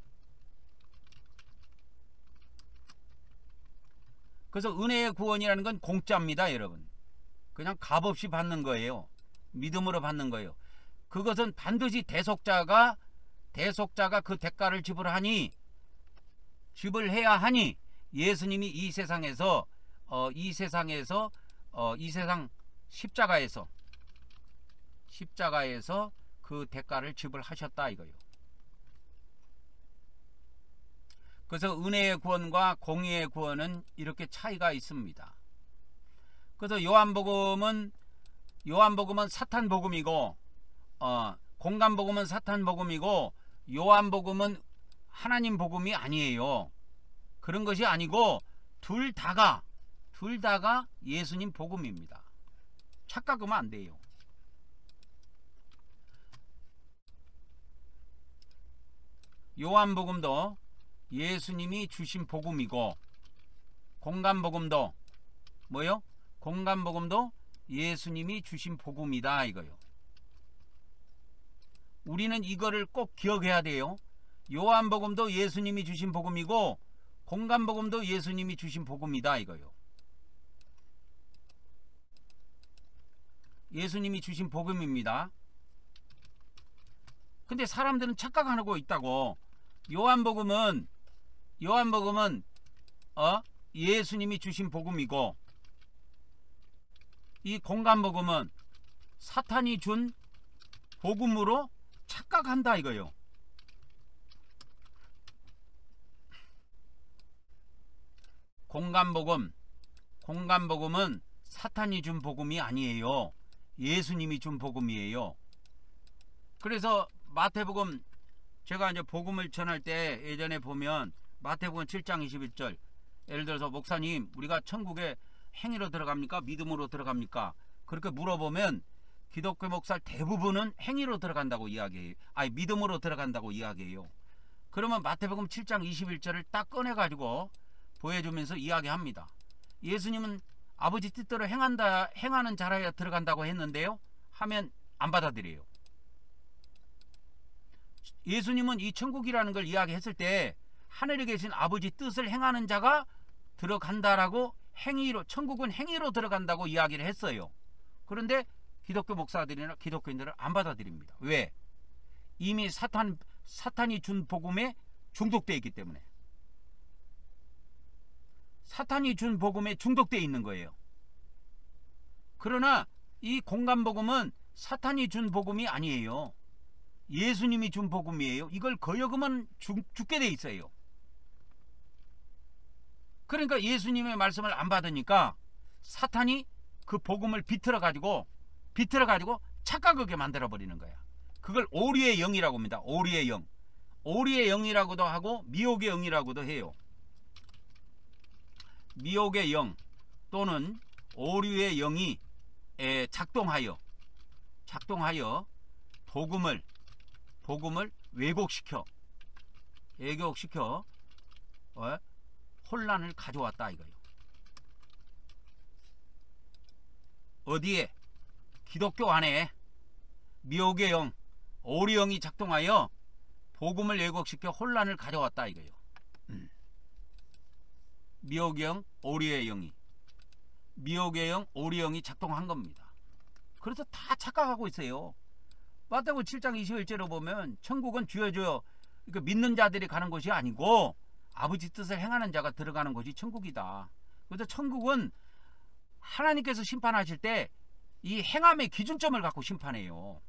그래서 은혜의 구원이라는 건 공짜입니다, 여러분. 그냥 값없이 받는 거예요. 믿음으로 받는 거예요. 그것은 반드시 대속자가 그 대가를 지불해야 하니 예수님이 이 세상 십자가에서 십자가에서 그 대가를 지불하셨다 이거요. 그래서 은혜의 구원과 공의의 구원은 이렇게 차이가 있습니다. 그래서 요한복음은 사탄 복음이고 공간 복음은 사탄 복음이고 요한복음은 하나님 복음이 아니에요. 그런 것이 아니고 둘 다가 예수님 복음입니다. 착각하면 안 돼요. 요한복음도 예수님이 주신 복음이고 공간복음도 뭐요? 공간복음도 예수님이 주신 복음이다 이거요. 우리는 이거를 꼭 기억해야 돼요. 요한복음도 예수님이 주신 복음이고 공간복음도 예수님이 주신 복음이다 이거요. 예수님이 주신 복음입니다. 근데 사람들은 착각하고 있다고. 요한복음은 예수님이 주신 복음이고 이 공간복음은 사탄이 준 복음으로 착각한다 이거요. 공간복음은 사탄이 준 복음이 아니에요. 예수님이 준 복음이에요. 그래서 마태복음 제가 이제 복음을 전할 때 예전에 보면 마태복음 7장 21절 예를 들어서 목사님 우리가 천국에 행위로 들어갑니까? 믿음으로 들어갑니까? 그렇게 물어보면 기독교 목사 대부분은 행위로 들어간다고 이야기해요. 아니 믿음으로 들어간다고 이야기해요. 그러면 마태복음 7장 21절을 딱 꺼내가지고 보여주면서 이야기합니다. 예수님은 아버지 뜻대로 행하는 자라야 들어간다고 했는데요. 하면 안 받아들여요. 예수님은 이 천국이라는 걸 이야기했을 때 하늘에 계신 아버지 뜻을 행하는 자가 들어간다라고 천국은 행위로 들어간다고 이야기를 했어요. 그런데 기독교 목사들이나 기독교인들은 안 받아들입니다. 왜? 이미 사탄이 준 복음에 중독되어 있기 때문에. 사탄이 준 복음에 중독되어 있는 거예요. 그러나 이 공간복음은 사탄이 준 복음이 아니에요. 예수님이 준 복음이에요. 이걸 거역하면 죽게 돼 있어요. 그러니까 예수님의 말씀을 안 받으니까 사탄이 그 복음을 비틀어 가지고 착각하게 만들어 버리는 거야. 그걸 오리의 영이라고 합니다. 오리의 영. 오리의 영이라고도 하고 미혹의 영이라고도 해요. 미혹의 영 또는 오류의 영이 작동하여 복음을 왜곡시켜 혼란을 가져왔다 이거예요. 어디에? 기독교 안에 미혹의 영, 오리 영이 작동하여 복음을 왜곡시켜 혼란을 가져왔다 이거예요. 미혹의 영, 오리의 영이 미혹의 영, 오리 영이 작동한 겁니다. 그래서 다 착각하고 있어요. 마태복음 7장 21절로 보면 천국은 주여 그러니까 믿는 자들이 가는 곳이 아니고 아버지 뜻을 행하는 자가 들어가는 곳이 천국이다. 그래서 천국은 하나님께서 심판하실 때 이 행함의 기준점을 갖고 심판해요.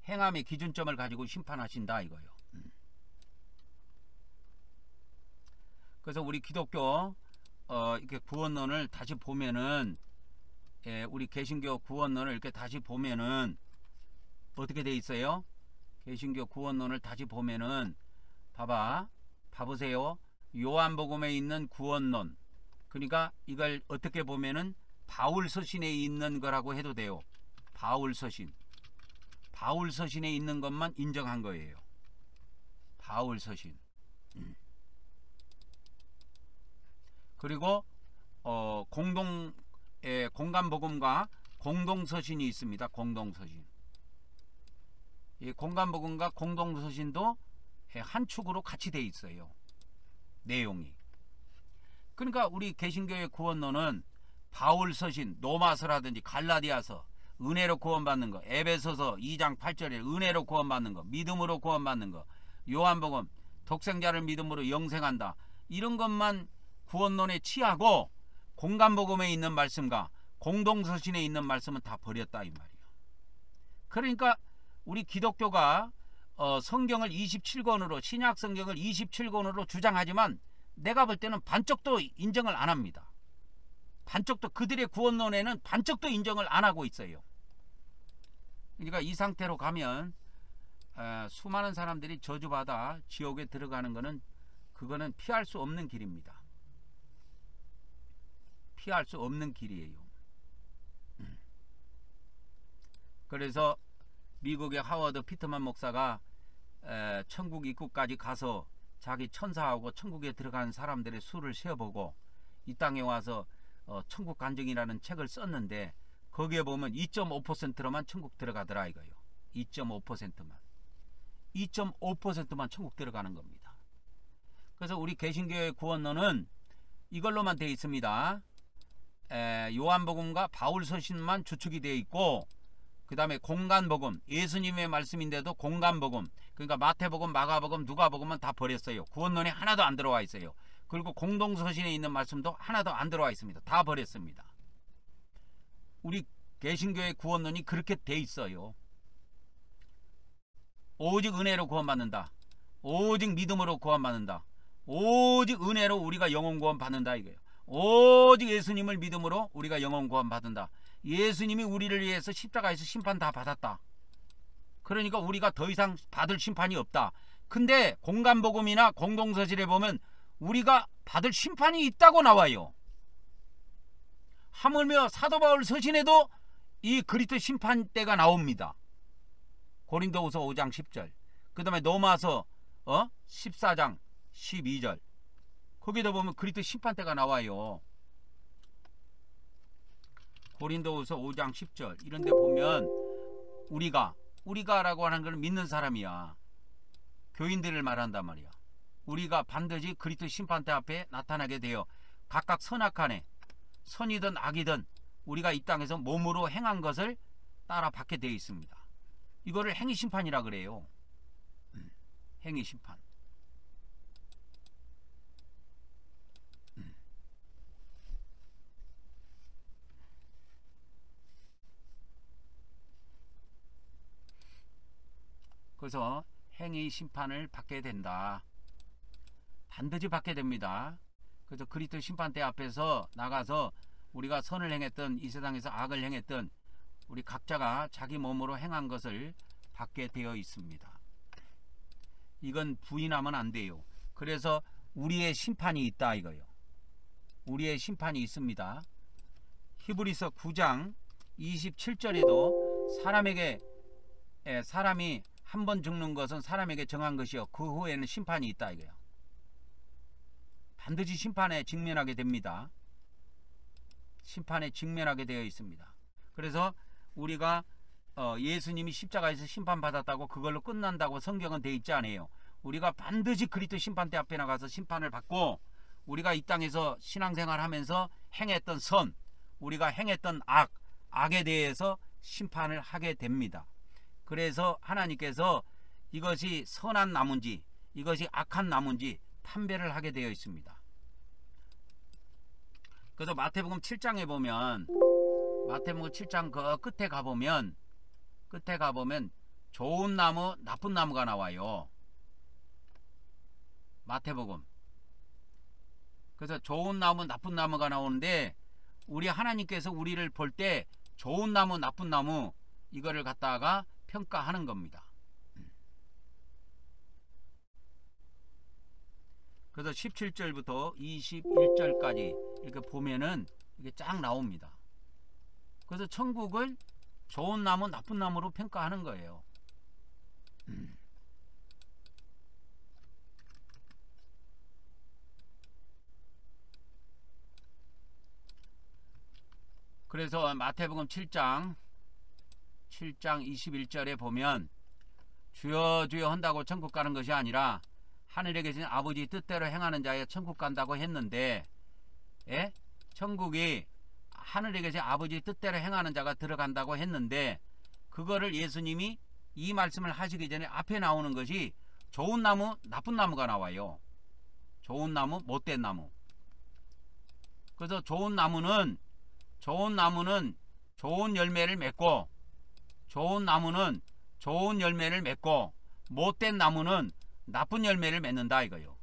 행함의 기준점을 가지고 심판하신다 이거예요. 그래서 우리 기독교 이렇게 구원론을 다시 보면은 우리 개신교 구원론을 이렇게 다시 보면은 어떻게 돼 있어요? 개신교 구원론을 다시 보면은 봐보세요. 요한복음에 있는 구원론, 그러니까 이걸 어떻게 보면은 바울 서신에 있는 거라고 해도 돼요. 바울 서신에 있는 것만 인정한 거예요. 바울 서신. 그리고 공간복음과 공동서신이 있습니다. 공동서신. 이 공간복음과 공동서신도 한 축으로 같이 돼 있어요. 내용이. 그러니까 우리 개신교의 구원론은 바울 서신, 로마서라든지 갈라디아서, 은혜로 구원받는 거, 에베소서 2장 8절에 은혜로 구원받는 거, 믿음으로 구원받는 거, 요한복음 독생자를 믿음으로 영생한다. 이런 것만 구원론에 취하고 공간복음에 있는 말씀과 공동서신에 있는 말씀은 다 버렸다 이 말이야. 그러니까 우리 기독교가 성경을 27권으로 신약 성경을 27권으로 주장하지만 내가 볼 때는 반쪽도 인정을 안 합니다. 반쪽도 그들의 구원론에는 반쪽도 인정을 안 하고 있어요. 그러니까 이 상태로 가면 수많은 사람들이 저주받아 지옥에 들어가는 거는 그거는 피할 수 없는 길입니다. 피할 수 없는 길이에요. 그래서 미국의 하워드 피트만 목사가 천국 입구까지 가서 자기 천사하고 천국에 들어간 사람들의 수를 세어보고 이 땅에 와서 천국 간증이라는 책을 썼는데 거기에 보면 2.5%로만 천국 들어가더라 이거요. 2.5%만 2.5%만 천국 들어가는 겁니다. 그래서 우리 개신교의 구원론은 이걸로만 되어 있습니다. 요한복음과 바울서신만 주축이 되어 있고 그 다음에 공간복음, 예수님의 말씀인데도 공간복음, 그러니까 마태복음, 마가복음, 누가복음은 다 버렸어요. 구원론에 하나도 안 들어와 있어요. 그리고 공동서신에 있는 말씀도 하나도 안 들어와 있습니다. 다 버렸습니다. 우리 개신교의 구원론이 그렇게 돼 있어요. 오직 은혜로 구원받는다. 오직 믿음으로 구원받는다. 오직 은혜로 우리가 영혼 구원 받는다 이거예요. 오직 예수님을 믿음으로 우리가 영혼 구원 받는다. 예수님이 우리를 위해서 십자가에서 심판 다 받았다. 그러니까 우리가 더 이상 받을 심판이 없다. 근데 공간복음이나 공동서신에 보면 우리가 받을 심판이 있다고 나와요. 하물며 사도 바울 서신에도 이 그리스도 심판 때가 나옵니다. 고린도후서 5장 10절, 그 다음에 로마서 14장 12절, 거기다 보면 그리스도 심판 때가 나와요. 고린도후서 5장 10절 이런 데 보면 우리가라고 하는 걸 믿는 사람이야. 교인들을 말한단 말이야. 우리가 반드시 그리스도 심판대 앞에 나타나게 되어 각각 선악간에 선이든 악이든 우리가 이 땅에서 몸으로 행한 것을 따라 받게 되어 있습니다. 이거를 행위심판이라 그래요. 행위심판. 그래서 행위 심판을 받게 된다. 반드시 받게 됩니다. 그래서 그리스도 심판대 앞에서 나가서 우리가 선을 행했던 이 세상에서 악을 행했던 우리 각자가 자기 몸으로 행한 것을 받게 되어 있습니다. 이건 부인하면 안 돼요. 그래서 우리의 심판이 있다 이거요. 우리의 심판이 있습니다. 히브리서 9장 27절에도 사람이 한 번 죽는 것은 사람에게 정한 것이요 그 후에는 심판이 있다 이거예요. 반드시 심판에 직면하게 됩니다. 심판에 직면하게 되어 있습니다. 그래서 우리가 예수님이 십자가에서 심판받았다고 그걸로 끝난다고 성경은 되어 있지 않아요. 우리가 반드시 그리스도 심판대 앞에 나가서 심판을 받고 우리가 이 땅에서 신앙생활하면서 행했던 선, 우리가 행했던 악에 대해서 심판을 하게 됩니다. 그래서 하나님께서 이것이 선한 나무인지 이것이 악한 나무인지 판별을 하게 되어 있습니다. 그래서 마태복음 7장에 보면 마태복음 7장 그 끝에 가보면 좋은 나무 나쁜 나무가 나와요. 마태복음. 그래서 좋은 나무 나쁜 나무가 나오는데 우리 하나님께서 우리를 볼 때 좋은 나무 나쁜 나무 이거를 갖다가 평가하는 겁니다. 그래서 17절부터 21절까지 이렇게 보면은 이게 쫙 나옵니다. 그래서 천국을 좋은 나무 나쁜 나무로 평가하는 거예요. 그래서 마태복음 7장 21절에 보면 주여 주여 한다고 천국 가는 것이 아니라 하늘에 계신 아버지 뜻대로 행하는 자에 천국 간다고 했는데 천국이 하늘에 계신 아버지 뜻대로 행하는 자가 들어간다고 했는데 그거를 예수님이 이 말씀을 하시기 전에 앞에 나오는 것이 좋은 나무 나쁜 나무가 나와요. 좋은 나무 못된 나무. 그래서 좋은 나무는 좋은 나무는 좋은 열매를 맺고, 좋은 나무는 좋은 열매를 맺고, 못된 나무는 나쁜 열매를 맺는다 이거요.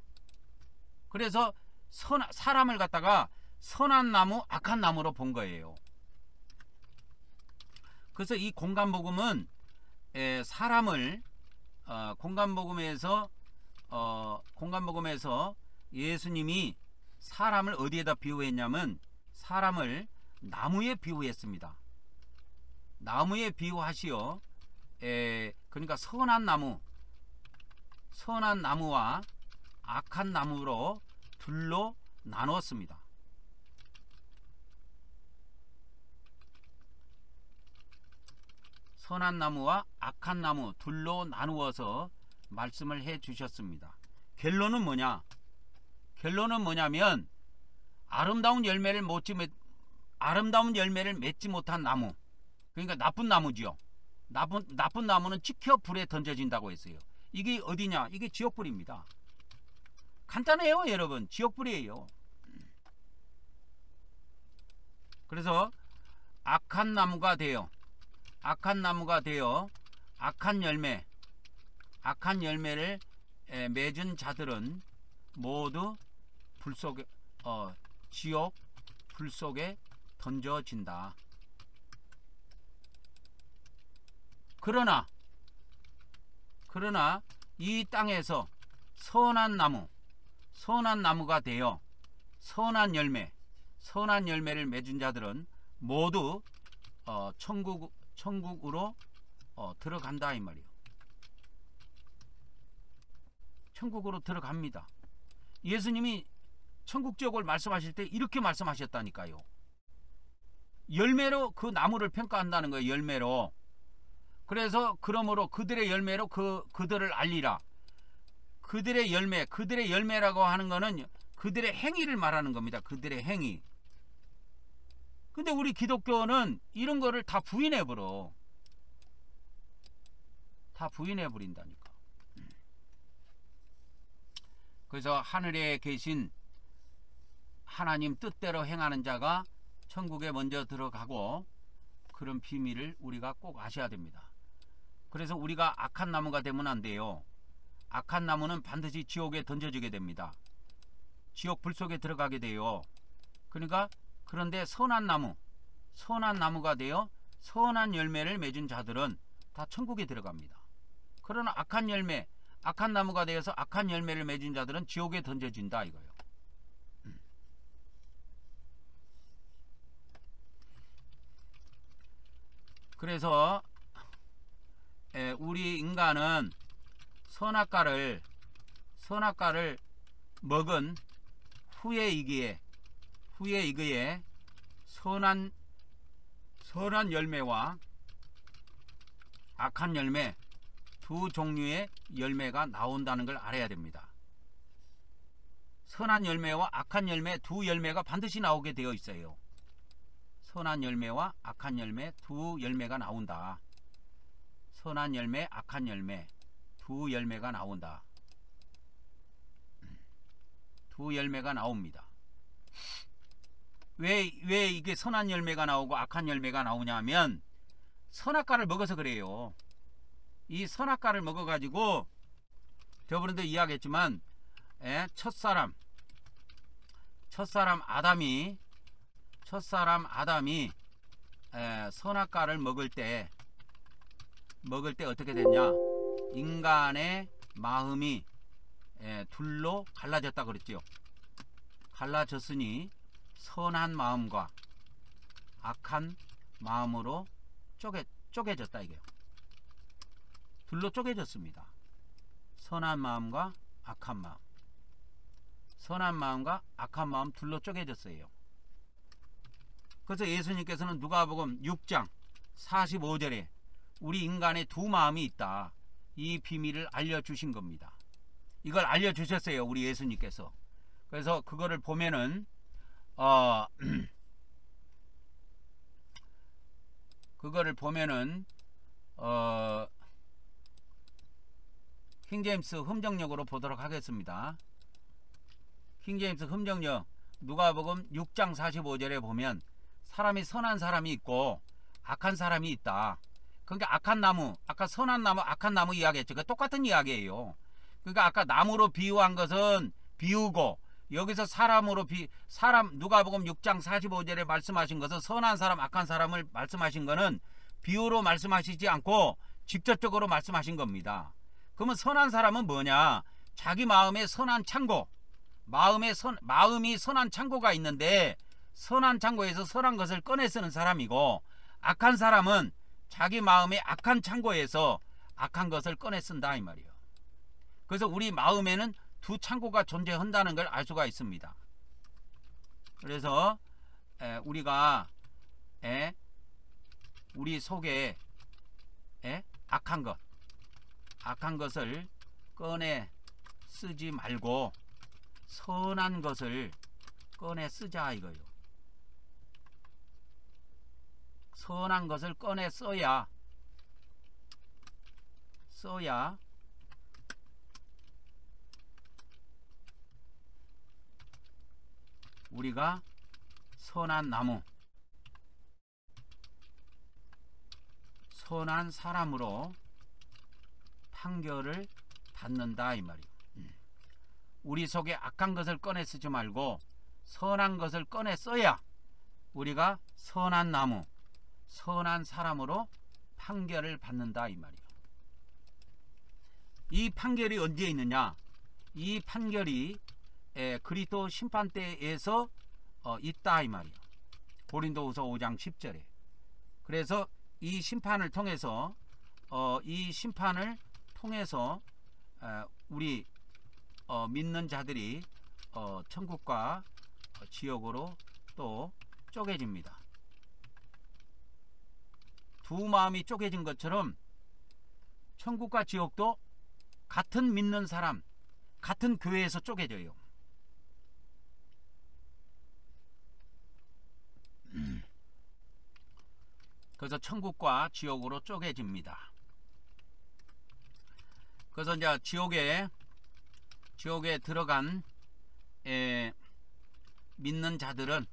그래서 사람을 갖다가 선한 나무, 악한 나무로 본 거예요. 그래서 이 공간복음은 사람을 공간복음에서 예수님이 사람을 어디에다 비유했냐면 사람을 나무에 비유했습니다. 나무에 비유하시어 그러니까 선한 나무와 악한 나무로 둘로 나누었습니다. 선한 나무와 악한 나무 둘로 나누어서 말씀을 해 주셨습니다. 결론은 뭐냐면 아름다운 열매를 맺지 못한 나무, 그러니까 나쁜 나무지요. 나쁜 나무는 찍혀 불에 던져진다고 했어요. 이게 어디냐? 이게 지옥불입니다. 간단해요 여러분. 지옥불이에요. 그래서 악한 나무가 되어 악한 열매를 맺은 자들은 모두 지옥 불 속에 던져진다. 그러나 이 땅에서 선한 나무가 되어 선한 열매를 맺은 자들은 모두 천국으로 들어간다 이 말이에요. 천국으로 들어갑니다. 예수님이 천국 지옥을 말씀하실 때 이렇게 말씀하셨다니까요. 열매로 그 나무를 평가한다는 거예요. 열매로. 그래서 그러므로 그들의 열매로 그들을 알리라. 그들의 열매라고 하는 거는 그들의 행위를 말하는 겁니다. 그들의 행위. 근데 우리 기독교는 이런 거를 다 부인해버려. 다 부인해버린다니까. 그래서 하늘에 계신 하나님 뜻대로 행하는 자가 천국에 먼저 들어가고, 그런 비밀을 우리가 꼭 아셔야 됩니다. 그래서 우리가 악한 나무가 되면 안 돼요. 악한 나무는 반드시 지옥에 던져지게 됩니다. 지옥 불 속에 들어가게 돼요. 그런데 선한 나무가 되어 선한 열매를 맺은 자들은 다 천국에 들어갑니다. 그러나 악한 나무가 되어서 악한 열매를 맺은 자들은 지옥에 던져진다 이거예요. 그래서 우리 인간은 선악과를 먹은 후에이기에 선한 열매와 악한 열매 두 종류의 열매가 나온다는 걸 알아야 됩니다. 선한 열매와 악한 열매 두 열매가 반드시 나오게 되어 있어요. 선한 열매와 악한 열매 두 열매가 나온다. 선한 열매, 악한 열매 두 열매가 나온다. 두 열매가 나옵니다. 왜 이게 선한 열매가 나오고 악한 열매가 나오냐면 선악과를 먹어서 그래요. 이 선악과를 먹어가지고 저번에도 이야기했지만 첫사람 아담이 선악과를 먹을 때 어떻게 됐냐? 인간의 마음이 둘로 갈라졌다 그랬죠. 갈라졌으니 선한 마음과 악한 마음으로 쪼개졌다 이게요. 둘로 쪼개졌습니다. 선한 마음과 악한 마음 둘로 쪼개졌어요. 그래서 예수님께서는 누가복음 6장 45절에 우리 인간의 두 마음이 있다, 이 비밀을 알려주신 겁니다. 이걸 알려주셨어요 우리 예수님께서. 그래서 그거를 보면은 킹제임스 흠정역으로 보도록 하겠습니다. 킹제임스 흠정역 누가복음 6장 45절에 보면 사람이 선한 사람이 있고 악한 사람이 있다. 그러니까 악한 나무, 아까 선한 나무, 악한 나무 이야기했죠. 그 똑같은 이야기예요. 그러니까 아까 나무로 비유한 것은 비우고, 여기서 사람으로 사람 누가복음 6장 45절에 말씀하신 것은 선한 사람, 악한 사람을 말씀하신 것은 비유로 말씀하시지 않고 직접적으로 말씀하신 겁니다. 그러면 선한 사람은 뭐냐? 자기 마음에 선한 창고, 마음이 선한 창고가 있는데 선한 창고에서 선한 것을 꺼내 쓰는 사람이고, 악한 사람은 자기 마음의 악한 창고에서 악한 것을 꺼내 쓴다 이 말이에요. 그래서 우리 마음에는 두 창고가 존재한다는 걸 알 수가 있습니다. 그래서 우리가 우리 속에 악한 것을 꺼내 쓰지 말고 선한 것을 꺼내 쓰자 이거요. 선한 것을 꺼내 써야 우리가 선한 나무, 선한 사람으로 판결을 받는다 이 말이에요. 우리 속에 악한 것을 꺼내 쓰지 말고 선한 것을 꺼내 써야 우리가 선한 나무, 선한 사람으로 판결을 받는다 이 말이에요. 이 판결이 언제 있느냐? 이 판결이 그리스도 심판대에서 있다 이 말이에요. 고린도후서 5장 10절에. 그래서 이 심판을 통해서 우리 믿는 자들이 천국과 지옥으로 또 쪼개집니다. 두 마음이 쪼개진 것처럼 천국과 지옥도 같은 믿는 사람, 같은 교회에서 쪼개져요. 그래서 천국과 지옥으로 쪼개집니다. 그래서 이제 지옥에 들어간 믿는 자들은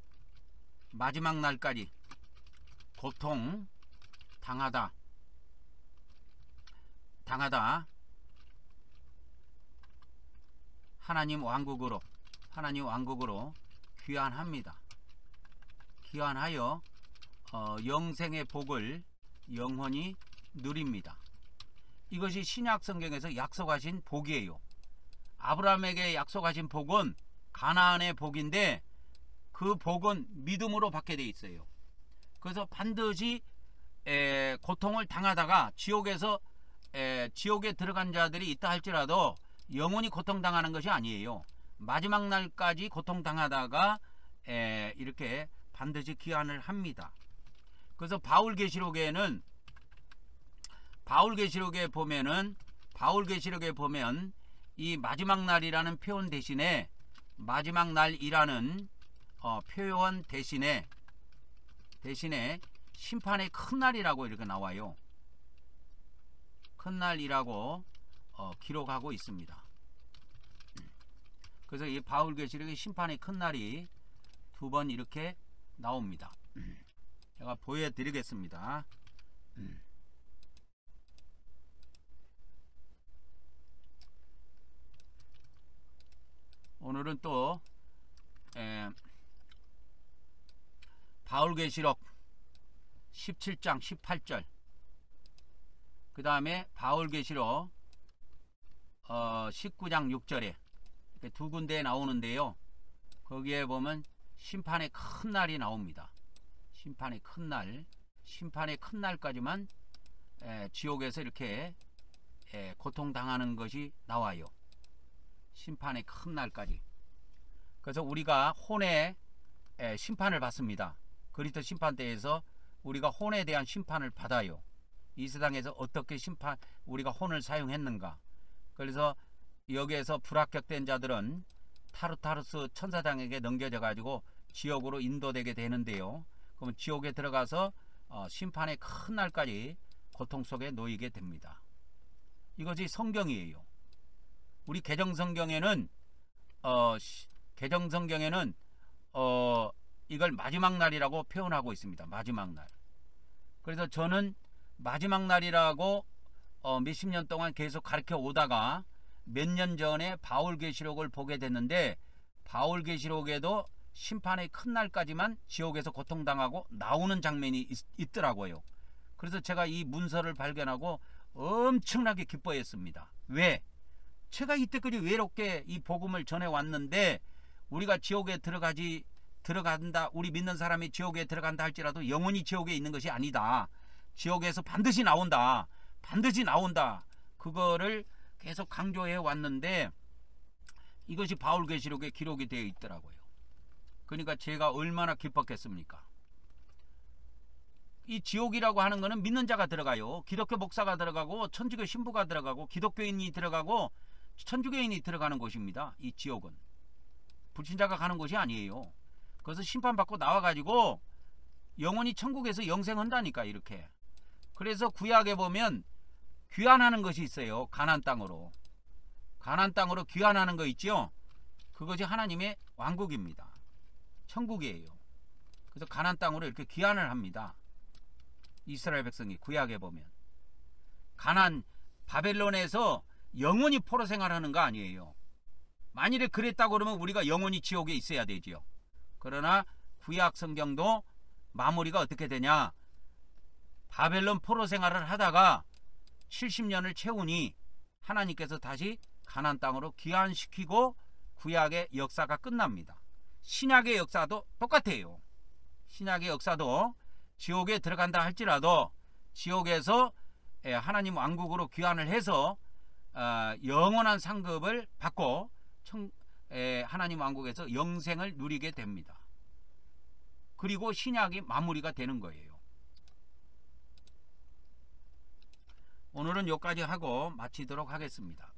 마지막 날까지 고통 당하다 하나님 왕국으로 귀환합니다. 귀환하여 영생의 복을 영원히 누립니다. 이것이 신약 성경에서 약속하신 복이에요. 아브라함에게 약속하신 복은 가나안의 복인데 그 복은 믿음으로 받게 돼 있어요. 그래서 반드시 고통을 당하다가 지옥에 들어간 자들이 있다 할지라도 영원히 고통당하는 것이 아니에요. 마지막 날까지 고통당하다가 이렇게 반드시 귀환을 합니다. 그래서 바울계시록에 보면 이 마지막 날이라는 표현 대신에 마지막 날이라는 표현 대신에 심판의 큰 날이라고 이렇게 나와요. 큰 날이라고 기록하고 있습니다. 그래서 이 바울계시록의 심판의 큰 날이 두 번 이렇게 나옵니다. 제가 보여드리겠습니다. 오늘은 또 바울계시록 17장 18절, 그 다음에 바울계시록 19장 6절에 이렇게 두 군데에 나오는데요. 거기에 보면 심판의 큰 날이 나옵니다. 심판의 큰 날까지만 지옥에서 이렇게 고통당하는 것이 나와요. 심판의 큰 날까지. 그래서 우리가 혼의 심판을 받습니다. 그리스도 심판대에서 우리가 혼에 대한 심판을 받아요. 이 세상에서 어떻게 우리가 혼을 사용했는가. 그래서 여기에서 불합격된 자들은 타르타루스 천사장에게 넘겨져 가지고 지옥으로 인도되게 되는데요. 그러면 지옥에 들어가서 심판의 큰 날까지 고통 속에 놓이게 됩니다. 이것이 성경이에요. 우리 개정성경에는 이걸 마지막 날이라고 표현하고 있습니다. 마지막 날. 그래서 저는 마지막 날이라고 몇십 년 동안 계속 가르쳐 오다가 몇 년 전에 바울계시록을 보게 됐는데, 바울계시록에도 심판의 큰 날까지만 지옥에서 고통당하고 나오는 장면이 있더라고요. 그래서 제가 이 문서를 발견하고 엄청나게 기뻐했습니다. 왜? 제가 이때까지 외롭게 이 복음을 전해왔는데, 우리가 지옥에 들어간다, 우리 믿는 사람이 지옥에 들어간다 할지라도 영원히 지옥에 있는 것이 아니다. 지옥에서 반드시 나온다. 반드시 나온다. 그거를 계속 강조해 왔는데, 이것이 바울계시록에 기록이 되어 있더라고요. 그러니까 제가 얼마나 기뻤겠습니까? 이 지옥이라고 하는 거는 믿는 자가 들어가요. 기독교 목사가 들어가고 천주교 신부가 들어가고 기독교인이 들어가고 천주교인이 들어가는 곳입니다. 이 지옥은 불신자가 가는 곳이 아니에요. 그래서 심판받고 나와가지고 영원히 천국에서 영생한다니까, 이렇게. 그래서 구약에 보면 귀환하는 것이 있어요. 가나안 땅으로. 가나안 땅으로 귀환하는 거 있죠. 그것이 하나님의 왕국입니다. 천국이에요. 그래서 가나안 땅으로 이렇게 귀환을 합니다. 이스라엘 백성이 구약에 보면. 가나안, 바벨론에서 영원히 포로 생활하는 거 아니에요. 만일에 그랬다고 그러면 우리가 영원히 지옥에 있어야 되지요. 그러나 구약 성경도 마무리가 어떻게 되냐? 바벨론 포로 생활을 하다가 70년을 채우니 하나님께서 다시 가나안 땅으로 귀환시키고 구약의 역사가 끝납니다. 신약의 역사도 똑같아요. 신약의 역사도 지옥에 들어간다 할지라도 지옥에서 하나님 왕국으로 귀환을 해서 영원한 상급을 받고 하나님 왕국에서 영생을 누리게 됩니다. 그리고 신약이 마무리가 되는 거예요. 오늘은 여기까지 하고 마치도록 하겠습니다.